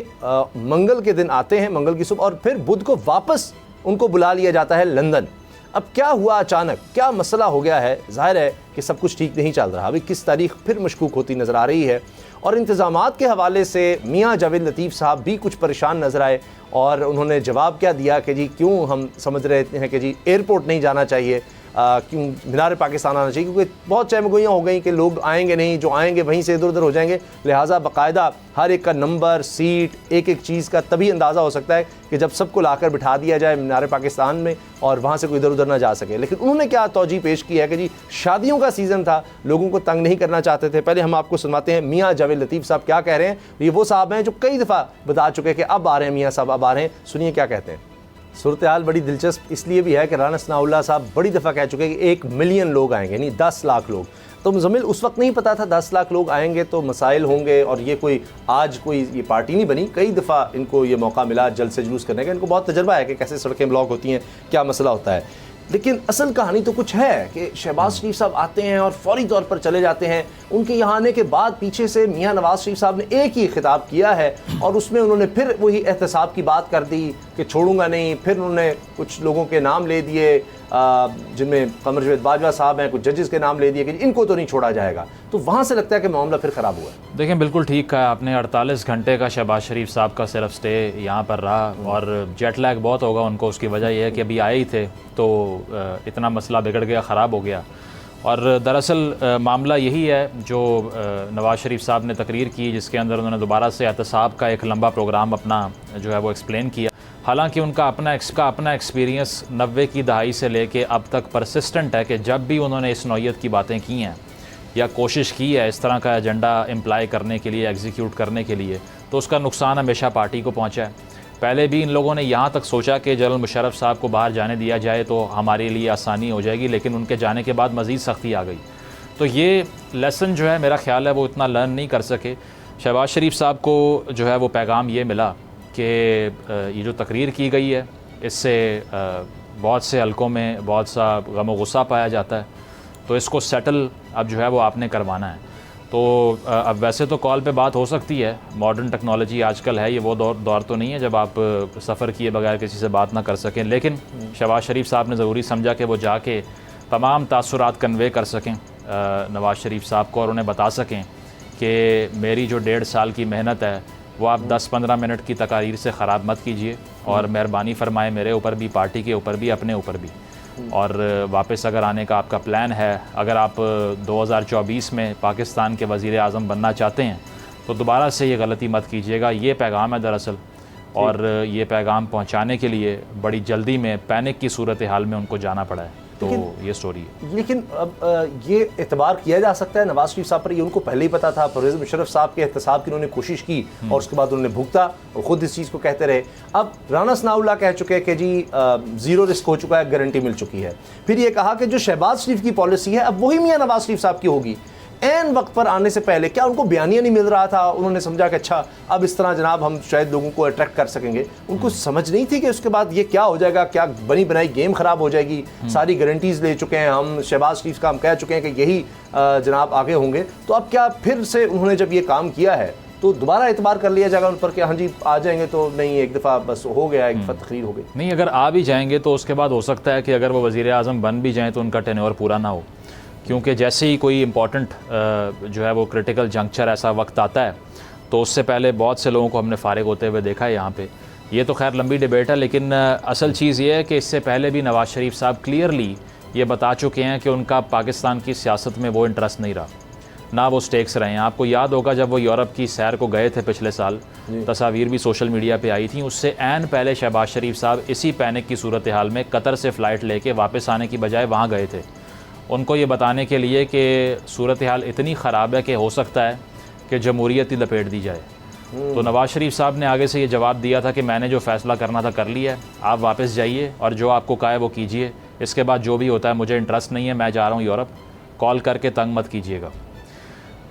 मंगल के दिन आते हैं, मंगल की सुबह, और फिर बुध को वापस उनको बुला लिया जाता है लंदन। अब क्या हुआ अचानक, क्या मसला हो गया है? जाहिर है कि सब कुछ ठीक नहीं चल रहा। अभी किस तारीख फिर मशकूक होती नज़र आ रही है और इंतज़ामात के हवाले से मियां जावेद लतीफ़ साहब भी कुछ परेशान नज़र आए और उन्होंने जवाब क्या दिया कि जी क्यों हम समझ रहे हैं कि जी एयरपोर्ट नहीं जाना चाहिए, क्यों मीनार पाकिस्तान आना चाहिए, क्योंकि बहुत चहमगोइयाँ हो गई कि लोग आएंगे नहीं, जो आएंगे वहीं से इधर उधर हो जाएंगे। लिहाजा बाकायदा हर एक का नंबर, सीट, एक एक चीज़ का तभी अंदाज़ा हो सकता है कि जब सबको लाकर बिठा दिया जाए मीनार पाकिस्तान में और वहाँ से कोई इधर उधर ना जा सके। लेकिन उन्होंने क्या तौजी पेश की है कि जी शादियों का सीज़न था, लोगों को तंग नहीं करना चाहते थे। पहले हम आपको सुनवाते हैं मियां जावेद लतीफ़ साहब क्या कह रहे हैं। ये वो साहब हैं जो कई दफ़ा बता चुके हैं कि अब आ रहे हैं मियां साहब, अब आ रहे हैं। सुनिए क्या कहते हैं। सूरत हाल बड़ी दिलचस्प इसलिए भी है कि राना सनाउल्लाह साहब बड़ी दफ़ा कह चुके हैं कि 1 मिलियन लोग आएंगे, नहीं 10 लाख लोग। तो मुजम्मिल उस वक्त नहीं पता था 10 लाख लोग आएंगे तो मसाइल होंगे, और ये कोई आज कोई ये पार्टी नहीं बनी, कई दफ़ा इनको ये मौका मिला जल्द से जुलूस करने का, इनको बहुत तजर्बा है कि कैसे सड़कें ब्लॉक होती हैं, क्या मसला होता है। लेकिन असल कहानी तो कुछ है कि शहबाज शरीफ साहब आते हैं और फौरी तौर पर चले जाते हैं। उनके यहाँ आने के बाद पीछे से मियां नवाज शरीफ साहब ने एक ही खिताब किया है और उसमें उन्होंने फिर वही एहतसाब की बात कर दी कि छोड़ूंगा नहीं। फिर उन्होंने कुछ लोगों के नाम ले दिए जिनमें कमर जावेद बाजवा साहब हैं, कुछ जजेस के नाम ले दिए कि इनको तो नहीं छोड़ा जाएगा। तो वहाँ से लगता है कि मामला फिर ख़राब हुआ है। देखें, बिल्कुल ठीक कहा आपने। 48 घंटे का शहबाज शरीफ साहब का सिर्फ स्टे यहाँ पर रहा और जेट लैग बहुत होगा उनको। उसकी वजह यह है कि अभी आए ही थे तो इतना मसला बिगड़ गया, ख़राब हो गया। और दरअसल मामला यही है जो नवाज़ शरीफ साहब ने तकरीर की, जिसके अंदर उन्होंने दोबारा से एहतसाब का एक लंबा प्रोग्राम अपना जो है वो एक्सप्लेन किया। हालांकि उनका अपना एक्सपीरियंस 90 की दहाई से लेके अब तक परसिस्टेंट है कि जब भी उन्होंने इस नौइयत की बातें की हैं या कोशिश की है इस तरह का एजेंडा इम्प्लाई करने के लिए, एग्जीक्यूट करने के लिए, तो उसका नुकसान हमेशा पार्टी को पहुंचा है। पहले भी इन लोगों ने यहाँ तक सोचा कि जनरल मुशर्रफ साहब को बाहर जाने दिया जाए तो हमारे लिए आसानी हो जाएगी, लेकिन उनके जाने के बाद मज़ीद सख्ती आ गई। तो ये लेसन जो है मेरा ख्याल है वो इतना लर्न नहीं कर सके। शहबाज शरीफ साहब को जो है वो पैगाम ये मिला कि ये जो तकरीर की गई है इससे बहुत से हलकों में बहुत सा गम व गुस्सा पाया जाता है, तो इसको सेटल अब जो है वो आपने करवाना है। तो अब वैसे तो कॉल पे बात हो सकती है, मॉडर्न टेक्नोलॉजी आजकल है, ये वो दौर तो नहीं है जब आप सफ़र किए बगैर किसी से बात ना कर सकें, लेकिन शहबाज शरीफ साहब ने ज़रूरी समझा कि वो जाके तमाम तासुरात कन्वे कर सकें नवाज़ शरीफ साहब को और उन्हें बता सकें कि मेरी जो 1.5 साल की मेहनत है वो आप 10-15 मिनट की तकारीर से ख़राब मत कीजिए और मेहरबानी फरमाए मेरे ऊपर भी, पार्टी के ऊपर भी, अपने ऊपर भी। और वापस अगर आने का आपका प्लान है, अगर आप 2024 में पाकिस्तान के वज़ीर आज़म बनना चाहते हैं तो दोबारा से ये गलती मत कीजिएगा। ये पैगाम है दरअसल, और ये पैगाम पहुंचाने के लिए बड़ी जल्दी में पैनिक की सूरत हाल में उनको जाना पड़ा है। तो ये स्टोरी है। लेकिन अब ये एतबार किया जा सकता है नवाज शरीफ साहब पर, ये उनको पहले ही पता था। परवेज़ मुशर्रफ साहब के एहतसाब की उन्होंने कोशिश की और उसके बाद उन्होंने भुगता और ख़ुद इस चीज़ को कहते रहे। अब राना सनाउल्लाह कह चुके हैं कि जी 0 रिस्क हो चुका है, गारंटी मिल चुकी है। फिर ये कहा कि जो शहबाज शरीफ की पॉलिसी है अब वही मियाँ नवाज शरीफ साहब की होगी। ऐन वक्त पर आने से पहले क्या उनको बयानिया नहीं मिल रहा था? उन्होंने समझा कि अच्छा अब इस तरह जनाब हम शायद लोगों को अट्रैक्ट कर सकेंगे। उनको समझ नहीं थी कि उसके बाद ये क्या हो जाएगा, क्या बनी बनाई गेम ख़राब हो जाएगी। सारी गारंटीज़ ले चुके हैं हम, शहबाज शरीफ का हम कह चुके हैं कि यही जनाब आगे होंगे। तो अब क्या फिर से उन्होंने जब ये काम किया है तो दोबारा एतबार कर लिया जाएगा उन पर कि हाँ जी आ जाएंगे? तो नहीं, एक दफ़ा बस हो गया, एक दफ़ा तकरीर हो गई। नहीं, अगर आ भी जाएंगे तो उसके बाद हो सकता है कि अगर वो वज़ीर आज़म बन भी जाएँ तो उनका टेन्योर पूरा ना हो, क्योंकि जैसे ही कोई इम्पॉर्टेंट जो है वो क्रिटिकल जंक्चर ऐसा वक्त आता है तो उससे पहले बहुत से लोगों को हमने फ़ारिग होते हुए देखा है यहाँ पे। ये तो खैर लंबी डिबेट है, लेकिन असल चीज़ ये है कि इससे पहले भी नवाज़ शरीफ साहब क्लियरली ये बता चुके हैं कि उनका पाकिस्तान की सियासत में वो इंटरेस्ट नहीं रहा, ना वो स्टेक्स रहे हैं। आपको याद होगा जब वो यूरोप की सैर को गए थे पिछले साल, तस्वीर भी सोशल मीडिया पे आई थी, उससे ऐन पहले शहबाज शरीफ साहब इसी पैनिक की सूरत हाल में कतर से फ़्लाइट लेके वापस आने की बजाय वहाँ गए थे, उनको ये बताने के लिए कि सूरत हाल इतनी ख़राब है कि हो सकता है कि जमहूरियत ही लपेट दी जाए। तो नवाज़ शरीफ साहब ने आगे से ये जवाब दिया था कि मैंने जो फ़ैसला करना था कर लिया है, आप वापस जाइए और जो आपको कहा है वो कीजिए, इसके बाद जो भी होता है मुझे इंटरेस्ट नहीं है, मैं जा रहा हूँ यूरोप, कॉल करके तंग मत कीजिएगा।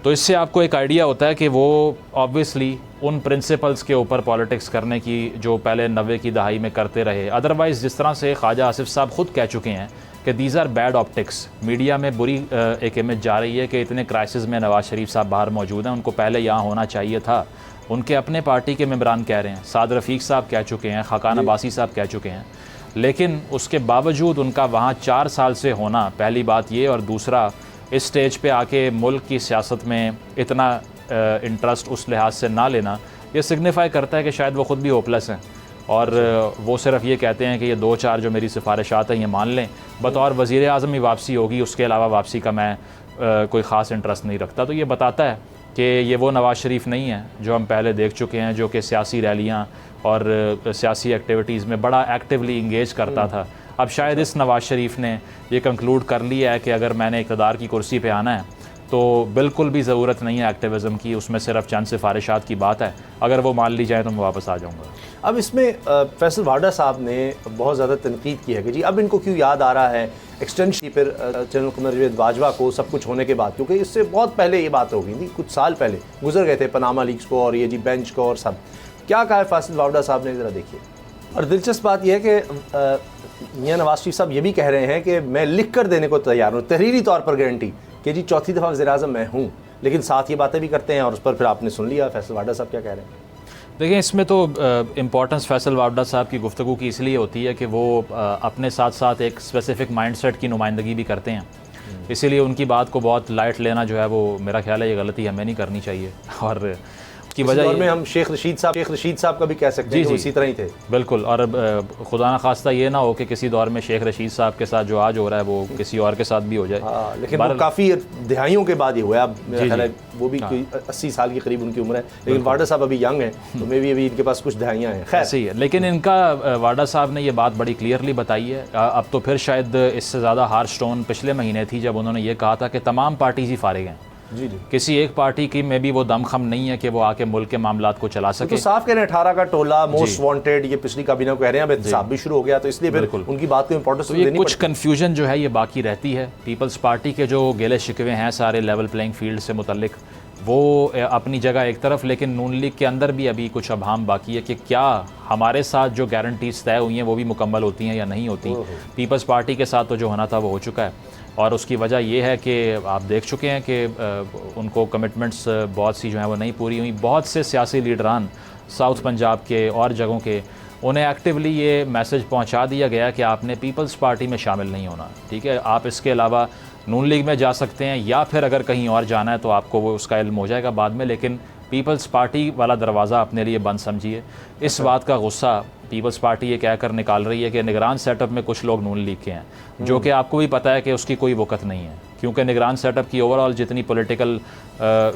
तो इससे आपको एक आइडिया होता है कि वो ऑब्वियसली उन प्रिंसिपल्स के ऊपर पॉलिटिक्स करने की जो पहले 90 की दहाई में करते रहे। अदरवाइज़ जिस तरह से ख्वाजा आसिफ साहब ख़ुद कह चुके हैं कि these are bad optics, media में बुरी एक इमेज जा रही है कि इतने क्राइसिस में नवाज़ शरीफ साहब बाहर मौजूद हैं, उनको पहले यहाँ होना चाहिए था। उनके अपने पार्टी के मेंबरान कह रहे हैं, साद रफ़ीक साहब कह चुके हैं, खाकान अब्बासी साहब कह चुके हैं, लेकिन उसके बावजूद उनका वहाँ 4 साल से होना, पहली बात ये, और दूसरा इस स्टेज पे आके मुल्क की सियासत में इतना इंटरेस्ट उस लिहाज से ना लेना, ये सिग्निफाई करता है कि शायद वो ख़ुद भी होपलेस हैं और वो सिर्फ ये कहते हैं कि ये 2-4 जो मेरी सिफारिशात हैं ये मान लें, बतौर वज़ीर आज़म ही वापसी होगी, उसके अलावा वापसी का मैं कोई ख़ास इंटरेस्ट नहीं रखता। तो ये बताता है कि ये वो नवाज़ शरीफ नहीं है जो हम पहले देख चुके हैं, जो कि सियासी रैलियाँ और सियासी एक्टिविटीज़ में बड़ा एक्टिवली इंगेज करता था। अब शायद इस नवाज़ शरीफ ने ये कंक्लूड कर लिया है कि अगर मैंने इक़्तिदार की कुर्सी पे आना है तो बिल्कुल भी ज़रूरत नहीं है एक्टिविज़म की, उसमें सिर्फ चंद सिफारिशात की बात है, अगर वो मान ली जाए तो मैं वापस आ जाऊँगा। अब इसमें फैसल वाडा साहब ने बहुत ज़्यादा तनकीद की है कि जी अब इनको क्यों याद आ रहा है एक्सटेंशन फिर जनरल कमर जावेद बाजवा को सब कुछ होने के बाद, क्योंकि इससे बहुत पहले ये बात हो गई थी, कुछ साल पहले गुजर गए थे पनामा लीक्स को और ये जी बेंच को और सब। क्या कहा है फैसल वाडा साहब ने, ज़रा देखिए। और दिलचस्प बात यह है कि मियाँ नवाज शरीफ साहब ये भी कह रहे हैं कि मैं लिख कर देने को तैयार हूँ, तहरीरी तौर पर गारंटी कि जी 4थी दफ़ा वज़ीर आज़म मैं हूँ, लेकिन साथ ये बातें भी करते हैं और उस पर फिर आपने सुन लिया फैसल वाडा साहब क्या कह रहे हैं। देखिए, इसमें तो इम्पोर्टेंस फैसल वाडा साहब की गुफ्तगू की इसलिए होती है कि वो अपने साथ साथ एक स्पेसिफ़िक माइंडसेट की नुमाइंदगी भी करते हैं, इसीलिए उनकी बात को बहुत लाइट लेना जो है वो मेरा ख्याल है ये गलती हमें नहीं करनी चाहिए। और की वजह में हम शेख रशीद साहब का भी कह सकते हैं, इसी तरह ही थे बिल्कुल। और खुदा न खास्ता ये ना हो कि किसी दौर में शेख रशीद साहब के साथ जो आज हो रहा है वो किसी और के साथ भी हो जाए। लेकिन वो काफ़ी दहाइयों के बाद ही हुआ है, अब मेरा ख्याल है वो भी 80 साल के करीब उनकी उम्र है, लेकिन वाडा साहब अभी यंग हैं तो मे भी अभी इनके पास कुछ दहाइयाँ हैं। खैर सही है, लेकिन इनका वाडा साहब ने ये बात बड़ी क्लियरली बताई है। अब तो फिर शायद इससे ज़्यादा हार्श टोन पिछले महीने थी जब उन्होंने ये कहा था कि तमाम पार्टीज़ ही फारिग हैं, जी जी। किसी एक पार्टी की में भी वो दमखम नहीं है कि वो आके मुल्क के मामलात को चला सके। तो साफ कह रहे हैं 18 का टोला मोस्ट वांटेड, ये पिछली काबीना को कह रहे हैं, अब एहतसाब भी शुरू हो गया, तो इसलिए फिर उनकी बात को इंपॉर्टेंस तो ये देनी कुछ कन्फ्यूजन जो है ये बाकी रहती है। पीपल्स पार्टी के जो गिले शिकवे हैं सारे लेवल प्लेइंग फील्ड से मुतल्लिक, वो अपनी जगह एक तरफ, लेकिन नून लीग के अंदर भी अभी कुछ अभाम बाकी है कि क्या हमारे साथ जो गारंटीज तय हुई हैं वो भी मुकम्मल होती हैं या नहीं होती। पीपल्स पार्टी के साथ तो जो होना था वो हो चुका है, और उसकी वजह ये है कि आप देख चुके हैं कि उनको कमिटमेंट्स बहुत सी जो हैं वो नहीं पूरी हुई। बहुत से सियासी लीडरान साउथ पंजाब के और जगहों के, उन्हें एक्टिवली ये मैसेज पहुंचा दिया गया कि आपने पीपल्स पार्टी में शामिल नहीं होना, ठीक है। आप इसके अलावा नून लीग में जा सकते हैं, या फिर अगर कहीं और जाना है तो आपको वो उसका इल्म हो जाएगा बाद में, लेकिन पीपल्स पार्टी वाला दरवाज़ा अपने लिए बंद समझिए। इस बात का गुस्सा पीपल्स पार्टी ये कहकर निकाल रही है कि निगरान सेटअप में कुछ लोग नून लीग के हैं, जो कि आपको भी पता है कि उसकी कोई वक़्त नहीं है, क्योंकि निगरान सेटअप की ओवरऑल जितनी पॉलिटिकल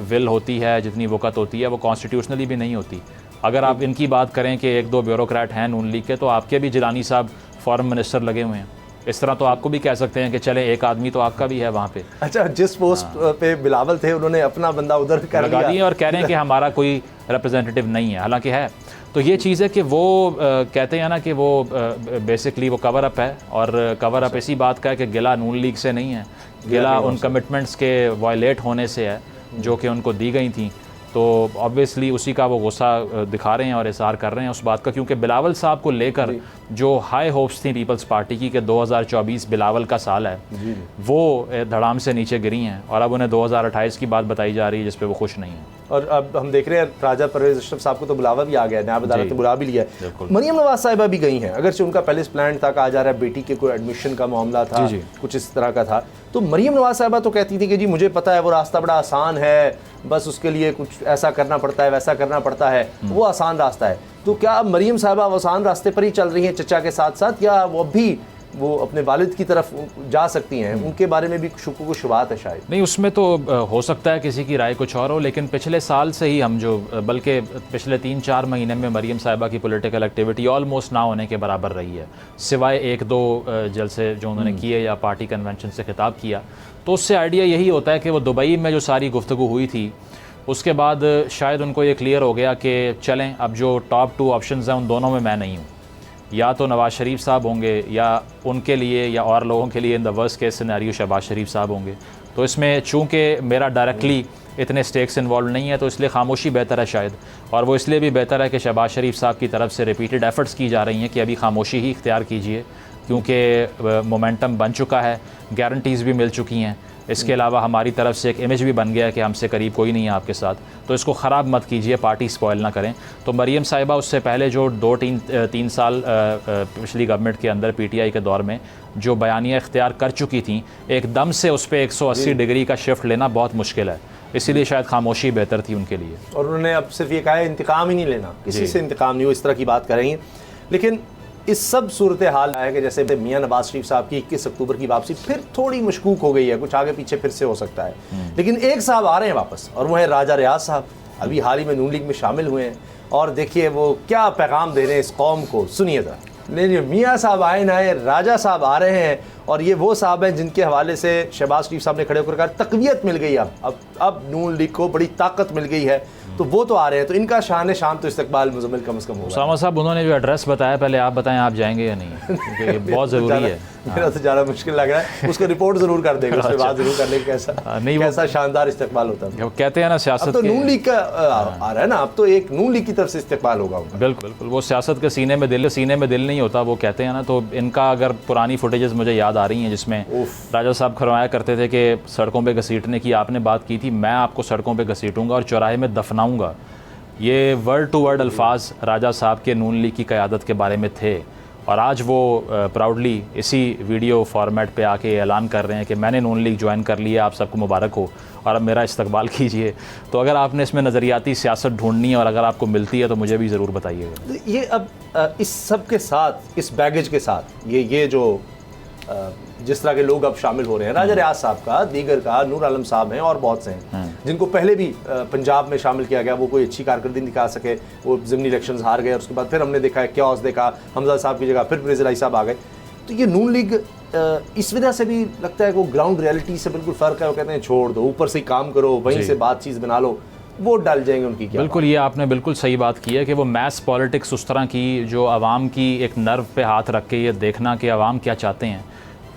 विल होती है, जितनी वक़्त होती है, वो कॉन्स्टिट्यूशनली भी नहीं होती। अगर आप इनकी बात करें कि एक दो ब्यूरोक्रेट हैं नून लीग के, तो आपके भी जिलानी साहब फॉरेन मिनिस्टर लगे हुए हैं। इस तरह तो आपको भी कह सकते हैं कि चले एक आदमी तो आपका भी है वहाँ पे। अच्छा, जिस पोस्ट पे बिलावल थे उन्होंने अपना बंदा उधर कर लगा दिए और कह रहे हैं कि हमारा कोई रिप्रेजेंटेटिव नहीं है, हालांकि है। तो ये चीज़ है कि वो कहते हैं ना कि वो बेसिकली वो कवर अप है, और कवर अप इसी बात का है कि गिला नून लीग से नहीं है, गिला उन कमिटमेंट्स के वायलेट होने से है जो कि उनको दी गई थी। तो ऑब्वियसली उसी का वो गुस्सा दिखा रहे हैं और इज़हार कर रहे हैं उस बात का, क्योंकि बिलावल साहब को लेकर जो हाई होप्स थी पीपल्स पार्टी की कि 2024 बिलावल का साल है, वो धड़ाम से नीचे गिरी हैं, और अब उन्हें 2028 की बात बताई जा रही है जिस पे वो खुश नहीं है। और अब हम देख रहे हैं राजा परवेज अशरफ साहब को तो बुलावा भी आ गया, नायब अदालत ने बुला भी लिया है। मरियम नवाज साहिबा भी गई हैं, अगरचे उनका पहले प्लान था, कहा जा रहा है बेटी के कोई एडमिशन का मामला था, कुछ इस तरह का था। तो मरियम नवाज साहिबा तो कहती थी कि जी मुझे पता है वो रास्ता बड़ा आसान है, बस उसके लिए कुछ ऐसा करना पड़ता है, वैसा करना पड़ता है, वो आसान रास्ता है। तो क्या अब मरियम साहिबा आसान रास्ते पर ही चल रही हैं चचा के साथ साथ, या वो भी वो अपने वालिद की तरफ जा सकती हैं? उनके बारे में भी शुक्र को शुबात है शायद। नहीं, उसमें तो हो सकता है किसी की राय कुछ और हो, लेकिन पिछले साल से ही हम जो बल्कि पिछले 3-4 महीने में मरियम साहिबा की पॉलिटिकल एक्टिविटी ऑलमोस्ट ना होने के बराबर रही है, सिवाय 1-2 जलसे जो उन्होंने किए या पार्टी कन्वेंशन से खिताब किया। तो उससे आइडिया यही होता है कि वो दुबई में जो सारी गुफ्तगू हुई थी उसके बाद शायद उनको ये क्लियर हो गया कि चलें अब जो टॉप 2 ऑप्शंस हैं उन दोनों में मैं नहीं हूँ, या तो नवाज़ शरीफ साहब होंगे या उनके लिए या और लोगों के लिए in the worst case scenario Shahbaz Sharif साहब होंगे। तो इसमें चूँकि मेरा डायरेक्टली इतने स्टेक्स इन्वॉल्व नहीं है तो इसलिए खामोशी बेहतर है शायद, और वो इसलिए भी बेहतर है कि शहबाज शरीफ साहब की तरफ से रिपीटेड एफर्ट्स की जा रही हैं कि अभी खामोशी ही इख्तियार कीजिए, क्योंकि मोमेंटम बन चुका है, गारंटीज़ भी मिल चुकी हैं। इसके अलावा हमारी तरफ से एक इमेज भी बन गया कि हमसे करीब कोई नहीं है आपके साथ, तो इसको ख़राब मत कीजिए, पार्टी स्पॉइल ना करें। तो मरियम साहिबा उससे पहले जो 2-3 साल पिछली गवर्नमेंट के अंदर PTI के दौर में जो बयानियाँ इख्तियार कर चुकी थी, एकदम से उस पर 180 डिग्री का शिफ्ट लेना बहुत मुश्किल है, इसीलिए शायद खामोशी बेहतर थी उनके लिए। और उन्होंने अब सिर्फ ये कहा है इंतकाम ही नहीं लेना, किसी से इंतकाम नहीं, वो इस तरह की बात कर रही हैं। लेकिन इस सब सूरत हाल है कि जैसे मियां नवाज शरीफ साहब की 21 अक्टूबर की वापसी फिर थोड़ी मशकूक हो गई है, कुछ आगे पीछे फिर से हो सकता है, लेकिन एक साहब आ रहे हैं वापस, और वो है राजा रियाज साहब। अभी हाल ही में नून लीग में शामिल हुए हैं, और देखिए वो क्या पैगाम दे रहे हैं इस कौम को, सुनिए जरा। नहीं, मियाँ साहब आए ना आए, राजा साहब आ रहे हैं, और ये वो साहब हैं जिनके हवाले से शहबाज शरीफ साहब ने खड़े होकर कहा तकवीत मिल गई, अब नून लीग को बड़ी ताकत मिल गई है, तो वो तो आ रहे हैं, तो इनका शान शान तो इस्तकबाल मुजम्मिल कम से कम होगा। उसामा साहब, उन्होंने जो एड्रेस बताया, पहले आप बताएं आप जाएंगे या नहीं, क्योंकि ये बहुत ज़रूरी है। मेरा तो ज़्यादा मुश्किल लग रहा है, उसको रिपोर्ट ज़रूर कर देगा, उसके बाद ज़रूर कर लेंगे कैसा शानदार इस्तकबाल होता है। कहते हैं ना सियासत, तो नून लीग का आ रहा है ना, अब तो एक नून लीग की तरफ से इस्तकबाल होगा। बिल्कुल, वो सियासत के सीने में दिल नहीं होता, वो कहते हैं ना। तो इनका अगर पुरानी फुटेजेस मुझे याद आ रही हैं जिसमें राजा साहब खरवाया करते थे कि सड़कों पे घसीटने की आपने बात की थी, मैं आपको सड़कों पे घसीटूंगा और चौराहे में दफनाऊंगा, ये वर्ड टू वर्ड अल्फाज राजा साहब के नून लीग की क़यादत के बारे में थे। और आज वो प्राउडली इसी वीडियो फॉर्मेट पे आके ऐलान कर रहे हैं कि मैंने नून लीग ज्वाइन कर लिया, आप सबको मुबारक हो और अब मेरा इस्तकबाल कीजिए। तो अगर आपने इसमें नज़रियाती सियासत ढूंढनी है और अगर आपको मिलती है तो मुझे भी ज़रूर बताइएगा। ये अब इस सब के साथ, इस बैगेज के साथ, ये जो जिस तरह के लोग अब शामिल हो रहे हैं, राजा रियाज साहब का, दीगर का, नूर आलम साहब हैं और बहुत से हैं जिनको पहले भी पंजाब में शामिल किया गया, वो कोई अच्छी कारकर्दगी दिखा सके, वो ज़िमनी इलेक्शंस हार गए और उसके बाद फिर हमने देखा है क्यास देखा, हमजा साहब की जगह फिर रिजलाई साहब आ गए। तो ये नून लीग इस वजह से भी लगता है कि वो ग्राउंड रियलिटी से बिल्कुल फ़र्क है। वो कहते हैं छोड़ दो, ऊपर से ही काम करो, वहीं से बात चीज़ बना लो, वोट डाल जाएंगे उनकी। क्या बिल्कुल, ये आपने बिल्कुल सही बात की है कि वो मैस पॉलिटिक्स उस तरह की जो आवाम की एक नर्व पे हाथ रख के ये देखना कि आवाम क्या चाहते हैं,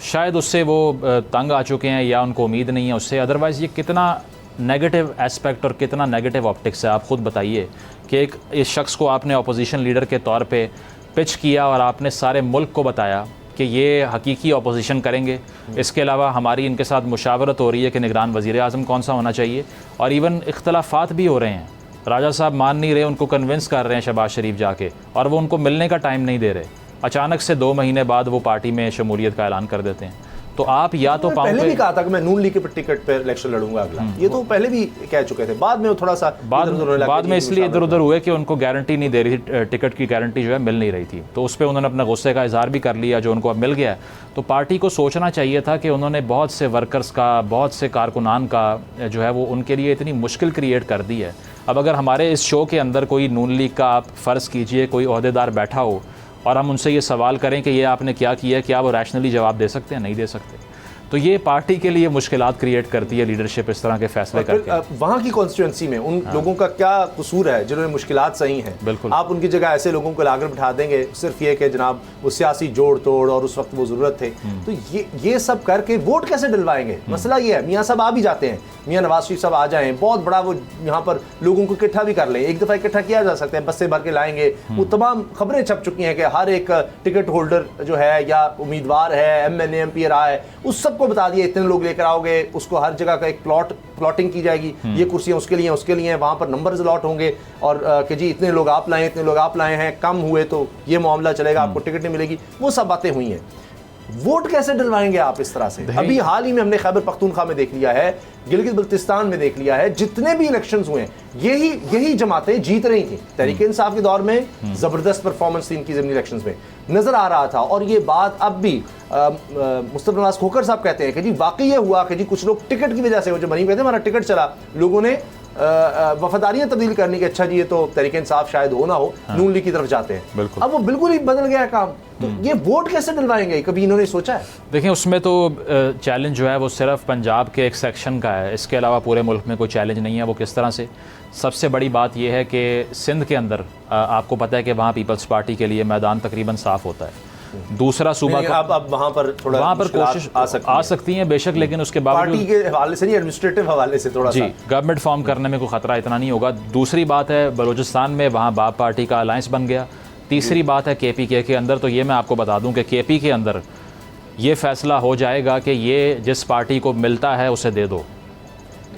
शायद उससे वो तंग आ चुके हैं या उनको उम्मीद नहीं है उससे। अदरवाइज़ ये कितना नेगेटिव एस्पेक्ट और कितना नेगेटिव ऑप्टिक्स है, आप ख़ुद बताइए कि एक इस शख्स को आपने अपोजिशन लीडर के तौर पे पिच किया और आपने सारे मुल्क को बताया कि ये हकीकी अपोजिशन करेंगे। इसके अलावा हमारी इनके साथ मुशावरत हो रही है कि निगरान वज़ीर आज़म कौन सा होना चाहिए, और इवन इख्तलाफात भी हो रहे हैं। राजा साहब मान नहीं रहे, उनको कन्विंस कर रहे हैं शहबाज शरीफ जाके, और वो उनको मिलने का टाइम नहीं दे रहे। अचानक से 2 महीने बाद वो पार्टी में शमूलियत का ऐलान कर देते हैं। तो आप या तो पहले भी कहा था कि मैं नून लीग के टिकट पर इलेक्शन लड़ूंगा अगला, ये तो पहले भी कह चुके थे। बाद में वो थोड़ा सा बाद में इसलिए इधर उधर हुए कि उनको गारंटी नहीं दे रही थी, टिकट की गारंटी जो है मिल नहीं रही थी, तो उस पर उन्होंने अपना गुस्से का इजहार भी कर लिया जो उनको अब मिल गया। तो पार्टी को सोचना चाहिए था कि उन्होंने बहुत से वर्कर्स का, बहुत से कारकुनान का जो है वो उनके लिए इतनी मुश्किल क्रिएट कर दी है। अब अगर हमारे इस शो के अंदर कोई नून लीग का, आप फ़र्ज़ कीजिए कोई ओहदेदार बैठा हो और हम उनसे ये सवाल करें कि ये आपने क्या किया, क्या वो रैशनली जवाब दे सकते हैं? नहीं दे सकते। तो ये पार्टी के लिए मुश्किलात क्रिएट करती है लीडरशिप इस तरह के फैसले करके। वहाँ की कॉन्स्टिट्यूंसी में उन लोगों का क्या कसूर है जिन्होंने मुश्किलात सही हैं? बिल्कुल, आप उनकी जगह ऐसे लोगों को लाकर बिठा देंगे सिर्फ ये कि जनाब वो सियासी जोड़ तोड़ और उस वक्त वो ज़रूरत थे, तो ये सब करके वोट कैसे डलवाएंगे? मसला ये है। मियाँ साहब आ भी जाते हैं, मियाँ नवाज शरीफ साहब आ जाएं, बहुत बड़ा वो यहाँ पर लोगों को इकट्ठा भी कर लें, एक दफ़ा इकट्ठा किया जा सकता है, बसें भर के लाएंगे। वो तमाम खबरें छप चुकी हैं कि हर एक टिकट होल्डर जो है या उम्मीदवार है, MNA MP रहा है, उस सबको बता दिया इतने लोग लेकर आओगे, उसको हर जगह का एक प्लॉटिंग की जाएगी, ये कुर्सियां उसके लिए वहां पर नंबर्स अलॉट होंगे, और कि जी इतने लोग आप लाएं, इतने लोग आप लाए हैं, कम हुए तो ये मामला चलेगा, आपको टिकट नहीं मिलेगी। वो सब बातें हुई हैं। वोट कैसे डलवाएंगे आप इस तरह से? अभी हाल ही में हमने खैबर पख्तूनख्वा में देख लिया है, गिलगित बल्तिस्तान में देख लिया है, जितने भी इलेक्शंस हुए यही जमातें जीत रही थी। तहरीक इंसाफ के दौर में जबरदस्त परफॉर्मेंस थी इनकी ज़मीनी इलेक्शंस में, नजर आ रहा था। और ये बात अब भी मुस्तफा नवाज खोखर साहब कहते हैं कि जी वाकई ये हुआ कि जी कुछ लोग टिकट की वजह से, वो जो बनी कहते हैं हमारा टिकट चला, लोगों ने वफादारियां तब्दील करने की, अच्छा जी ये तो तहरीक इंसाफ शायद हो ना हो, नून लीग की तरफ जाते हैं। अब वो बिल्कुल ही बदल गया काम। तो ये वोट कैसे डलवाएंगे, कभी इन्होंने सोचा है? देखिए, उसमें तो चैलेंज जो है वो सिर्फ पंजाब के एक सेक्शन का है, इसके अलावा पूरे मुल्क में कोई चैलेंज नहीं है। वो किस तरह से? सबसे बड़ी बात यह है कि सिंध के अंदर आपको पता है कि वहाँ पीपल्स पार्टी के लिए मैदान तकरीबन साफ होता है। दूसरा सूबा अब वहाँ पर थोड़ा वहाँ पर कोशिश आ सकती है बेशक, लेकिन उसके बावजूद पार्टी के हवाले से नहीं, एडमिनिस्ट्रेटिव हवाले से थोड़ा जी गवर्नमेंट फॉर्म करने में कोई खतरा इतना नहीं होगा। दूसरी बात है बलूचिस्तान में वहाँ बाप पार्टी का अलायंस बन गया। तीसरी बात है KPK के अंदर, तो ये मैं आपको बता दूं कि KP के अंदर ये फैसला हो जाएगा कि ये जिस पार्टी को मिलता है उसे दे दो।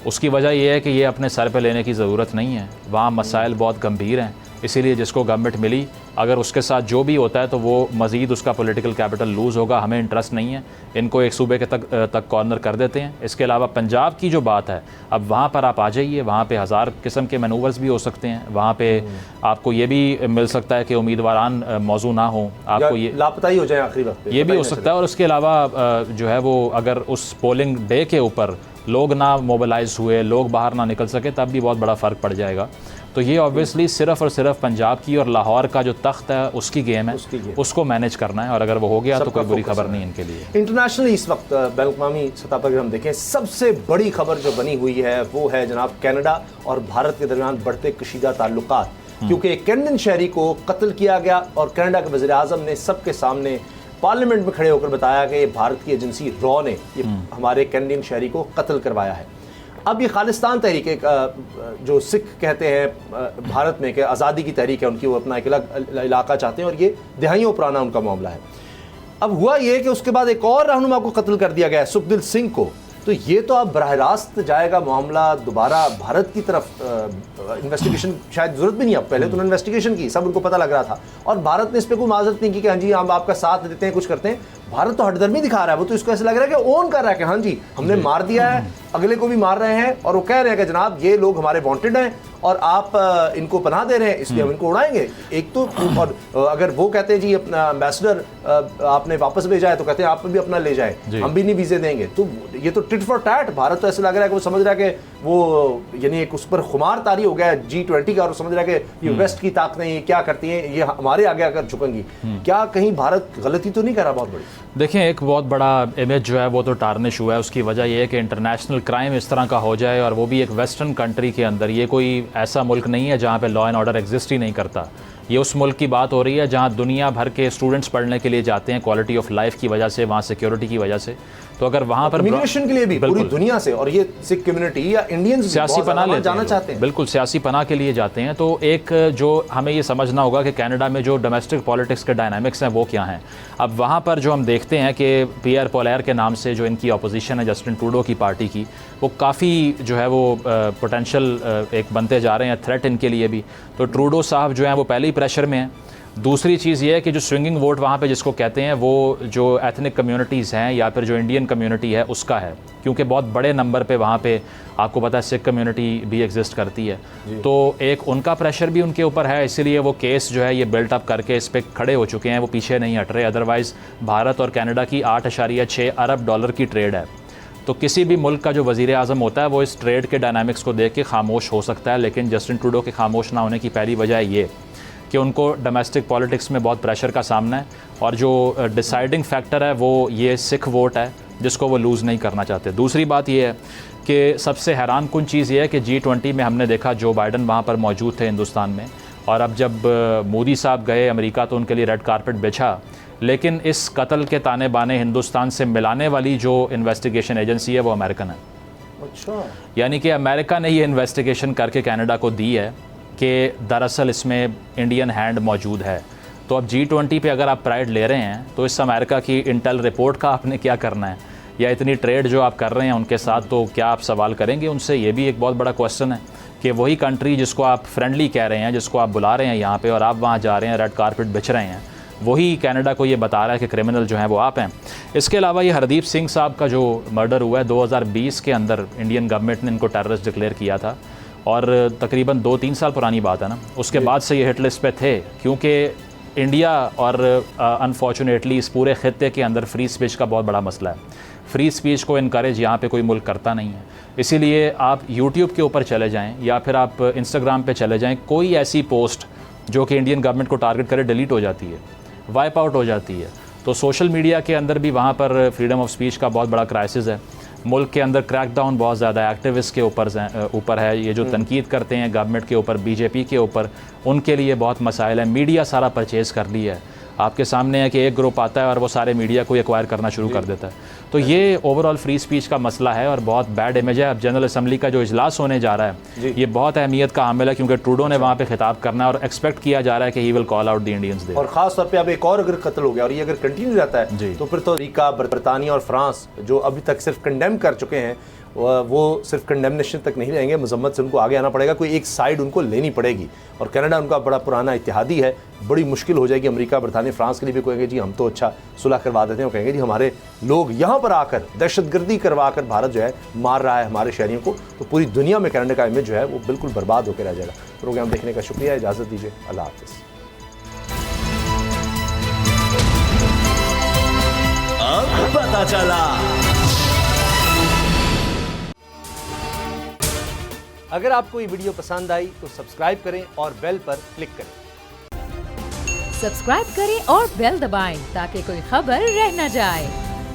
उसकी वजह यह है कि ये अपने सर पे लेने की ज़रूरत नहीं है, वहाँ मसाइल बहुत गंभीर हैं, इसीलिए जिसको गवर्नमेंट मिली अगर उसके साथ जो भी होता है तो वो मज़ीद उसका पॉलिटिकल कैपिटल लूज़ होगा। हमें इंटरेस्ट नहीं है, इनको एक सूबे के तक कॉर्नर कर देते हैं। इसके अलावा पंजाब की जो बात है, अब वहाँ पर आप आ जाइए, वहाँ पे 1000 किस्म के मैनूवर्स भी हो सकते हैं। वहाँ पे आपको ये भी मिल सकता है कि उम्मीदवारान मौजू ना हो, आपको ये लापता ही हो जाए आखिरी वक्त पे, ये भी हो सकता है। और उसके अलावा जो है वो अगर उस पोलिंग डे के ऊपर लोग ना मोबिलाइज हुए, लोग बाहर ना निकल सके, तब भी बहुत बड़ा फ़र्क पड़ जाएगा। तो ये ऑब्वियसली सिर्फ और सिर्फ पंजाब की और लाहौर का जो तख्त है उसकी गेम है, उसको मैनेज करना है, और अगर वो हो गया तो कोई बुरी खबर नहीं इनके लिए। इंटरनेशनली इस वक्त बैनुल-अक़वामी सतह पर अगर हम देखें, सबसे बड़ी खबर जो बनी हुई है वो है जनाब कनाडा और भारत के दरमियान बढ़ते कशीदा ताल्लुकात, क्योंकि एक कैनेडियन शहरी को कत्ल किया गया और कनाडा के वज़ीर आज़म ने सबके सामने पार्लियामेंट में खड़े होकर बताया कि भारत की एजेंसी रॉ ने ये हमारे कैनेडियन शहरी को कत्ल करवाया है। अब ये खालिस्तान तहरीक जो सिख कहते हैं भारत में कि आज़ादी की तहरीक है उनकी, वो अपना एक अलग इलाका चाहते हैं और ये दिहाइयों पुराना उनका मामला है। अब हुआ ये कि उसके बाद एक और रहनुमा को कत्ल कर दिया गया है, सुखदिल सिंह को। तो ये तो अब बराह रास्त जाएगा मामला दोबारा भारत की तरफ। इन्वेस्टिगेशन शायद ज़रूरत भी नहीं, अब पहले तो उन्होंने इन्वेस्टिगेशन की, सब उनको पता लग रहा था, और भारत ने इस पर कोई माजरत नहीं की कि हाँ जी हम आपका साथ देते हैं, कुछ करते हैं। भारत तो हटदर्मी दिखा रहा है, वो तो इसको ऐसा लग रहा है कि ओन कर रहा है कि हाँ जी हमने मार दिया है, अगले को भी मार रहे हैं और वो कह रहे हैं कि जनाब ये लोग हमारे वांटेड हैं और आप इनको पनाह दे रहे हैं, इसलिए हम इनको उड़ाएंगे। एक तो और अगर वो कहते हैं जी अपना एम्बेसडर आपने वापस भेजा है तो कहते हैं आप भी अपना ले जाए, हम भी नहीं वीजे देंगे। तो ये तो टिट फॉर टैट। भारत तो ऐसा लग रहा है कि वो समझ रहा है कि वो यानी एक उस पर खुमार तारी हो गया है G20 का, और समझ रहा है कि ये वेस्ट की ताकतें ये क्या करती हैं, ये हमारे आगे आकर झुकेंगी। क्या कहीं भारत गलती तो नहीं कर रहा बहुत बड़ी? देखें, एक बहुत बड़ा इमेज जो है वो तो टार्निश हुआ है। उसकी वजह यह है कि इंटरनेशनल क्राइम इस तरह का हो जाए, और वो भी एक वेस्टर्न कंट्री के अंदर। ये कोई ऐसा मुल्क नहीं है जहाँ पे लॉ एंड ऑर्डर एग्जिस्ट ही नहीं करता। ये उस मुल्क की बात हो रही है जहाँ दुनिया भर के स्टूडेंट्स पढ़ने के लिए जाते हैं, क्वालिटी ऑफ लाइफ की वजह से, वहाँ सिक्योरिटी की वजह से। तो अगर वहाँ पर इमिग्रेशन के लिए भी पूरी दुनिया से, और ये सिख कम्युनिटी या इंडियंस सियासी पनाह ले जाना चाहते हैं, बिल्कुल सियासी पनाह के लिए जाते हैं। तो एक जो हमें ये समझना होगा कि कनाडा में जो डोमेस्टिक पॉलिटिक्स के डायनामिक्स हैं वो क्या हैं। अब वहाँ पर जो हम देखते हैं कि पियर पोलायर के नाम से जो इनकी अपोजिशन है जस्टिन ट्रूडो की पार्टी की, वो काफ़ी जो है वो पोटेंशियल एक बनते जा रहे हैं, थ्रेट इनके लिए भी। तो ट्रूडो साहब जो हैं वो पहले ही प्रेशर में हैं। दूसरी चीज़ ये है कि जो स्विंगिंग वोट वहाँ पे जिसको कहते हैं, वो जो एथनिक कम्युनिटीज़ हैं या फिर जो इंडियन कम्युनिटी है उसका है, क्योंकि बहुत बड़े नंबर पे वहाँ पे आपको पता है सिख कम्युनिटी भी एग्जिस्ट करती है। तो एक उनका प्रेशर भी उनके ऊपर है, इसीलिए वो केस जो है ये बिल्ट अप करके इस पर खड़े हो चुके हैं, वो पीछे नहीं हट रहे। अदरवाइज़ भारत और कनाडा की 8.6 अरब डॉलर की ट्रेड है। तो किसी भी मुल्क का जो वज़ीर आज़म होता है वो इस ट्रेड के डायनामिक्स को देख के खामोश हो सकता है, लेकिन जस्टिन ट्रूडो के खामोश ना होने की पहली वजह ये कि उनको डोमेस्टिक पॉलिटिक्स में बहुत प्रेशर का सामना है, और जो डिसाइडिंग फैक्टर है वो ये सिख वोट है जिसको वो लूज़ नहीं करना चाहते। दूसरी बात ये है कि सबसे हैरान कुन चीज़ ये है कि G20 में हमने देखा जो बाइडन वहाँ पर मौजूद थे हिंदुस्तान में, और अब जब मोदी साहब गए अमेरिका तो उनके लिए रेड कारपेट बिछा, लेकिन इस कत्ल के ताने बाने हिंदुस्तान से मिलाने वाली जो इन्वेस्टिगेशन एजेंसी है वो अमेरिकन है। अच्छा, यानी कि अमेरिका ने ये इन्वेस्टिगेशन करके कनाडा को दी है कि दरअसल इसमें इंडियन हैंड मौजूद है। तो अब G20 पे अगर आप प्राइड ले रहे हैं तो इस अमेरिका की इंटेल रिपोर्ट का आपने क्या करना है, या इतनी ट्रेड जो आप कर रहे हैं उनके साथ, तो क्या आप सवाल करेंगे उनसे? ये भी एक बहुत बड़ा क्वेश्चन है कि वही कंट्री जिसको आप फ्रेंडली कह रहे हैं, जिसको आप बुला रहे हैं यहाँ पे, और आप वहाँ जा रहे हैं रेड कारपेट बिछ रहे हैं, वही कनाडा को ये बता रहा है कि क्रिमिनल जो हैं वो आप हैं। इसके अलावा ये हरदीप सिंह साहब का जो मर्डर हुआ है 2020 के अंदर, इंडियन गवर्नमेंट ने इनको टेररिस्ट डिक्लेयर किया था, और तकरीबन 2-3 साल पुरानी बात है ना, उसके बाद से ये हिट लिस्ट पे थे, क्योंकि इंडिया और अनफॉर्चुनेटली इस पूरे खित्ते के अंदर फ्री स्पीच का बहुत बड़ा मसला है। फ्री स्पीच को इनकरेज यहाँ पे कोई मुल्क करता नहीं है। इसीलिए आप यूट्यूब के ऊपर चले जाएँ या फिर आप इंस्टाग्राम पे चले जाएँ, कोई ऐसी पोस्ट जो कि इंडियन गवर्नमेंट को टारगेट करे डिलीट हो जाती है, वाइप आउट हो जाती है। तो सोशल मीडिया के अंदर भी वहाँ पर फ्रीडम ऑफ स्पीच का बहुत बड़ा क्राइसिस है। मुल्क के अंदर क्रैकडाउन बहुत ज़्यादा एक्टिविस्ट के ऊपर है। ये जो तनकीद करते हैं गवर्नमेंट के ऊपर, बीजेपी के ऊपर, उनके लिए बहुत मसाइल है। मीडिया सारा परचेज़ कर लिया है। आपके सामने है कि एक ग्रुप आता है और वो सारे मीडिया को एक्वायर करना शुरू कर देता है। तो ये ओवरऑल फ्री स्पीच का मसला है और बहुत बैड इमेज है। अब जनरल असम्बली का जो इजलास होने जा रहा है ये बहुत अहमियत का हामिल है, क्योंकि ट्रूडो ने वहाँ पे खिताब करना है और एक्सपेक्ट किया जा रहा है कि he will call out the Indians day. और खास तौर पे अब एक और अगर कत्ल हो गया और ये अगर कंटिन्यू रहता है तो फिर तो अमेरिका, बरतानिया और फ्रांस जो अभी तक सिर्फ कंडेम कर चुके हैं वो सिर्फ कंडेमनेशन तक नहीं रहेंगे, मजम्मत से उनको आगे आना पड़ेगा, कोई एक साइड उनको लेनी पड़ेगी। और कनाडा उनका बड़ा पुराना इत्तेहादी है, बड़ी मुश्किल हो जाएगी। अमेरिका, बरतानिया, फ्रांस के लिए भी कहेंगे जी हम तो अच्छा सुलह करवा देते हैं, वो कहेंगे जी हमारे लोग यहाँ पर आकर दहशतगर्दी करवा कर भारत जो है मार रहा है हमारे शहरियों को। तो पूरी दुनिया में कनाडा का इमेज जो है वो बिल्कुल बर्बाद होकर रह जाएगा। प्रोग्राम देखने का शुक्रिया, इजाज़त दीजिए, अल्लाह हाफ़िज़। अब पता चला। अगर आपको ये वीडियो पसंद आई तो सब्सक्राइब करें और बेल पर क्लिक करें। सब्सक्राइब करें और बेल दबाएं ताकि कोई खबर रह न जाए।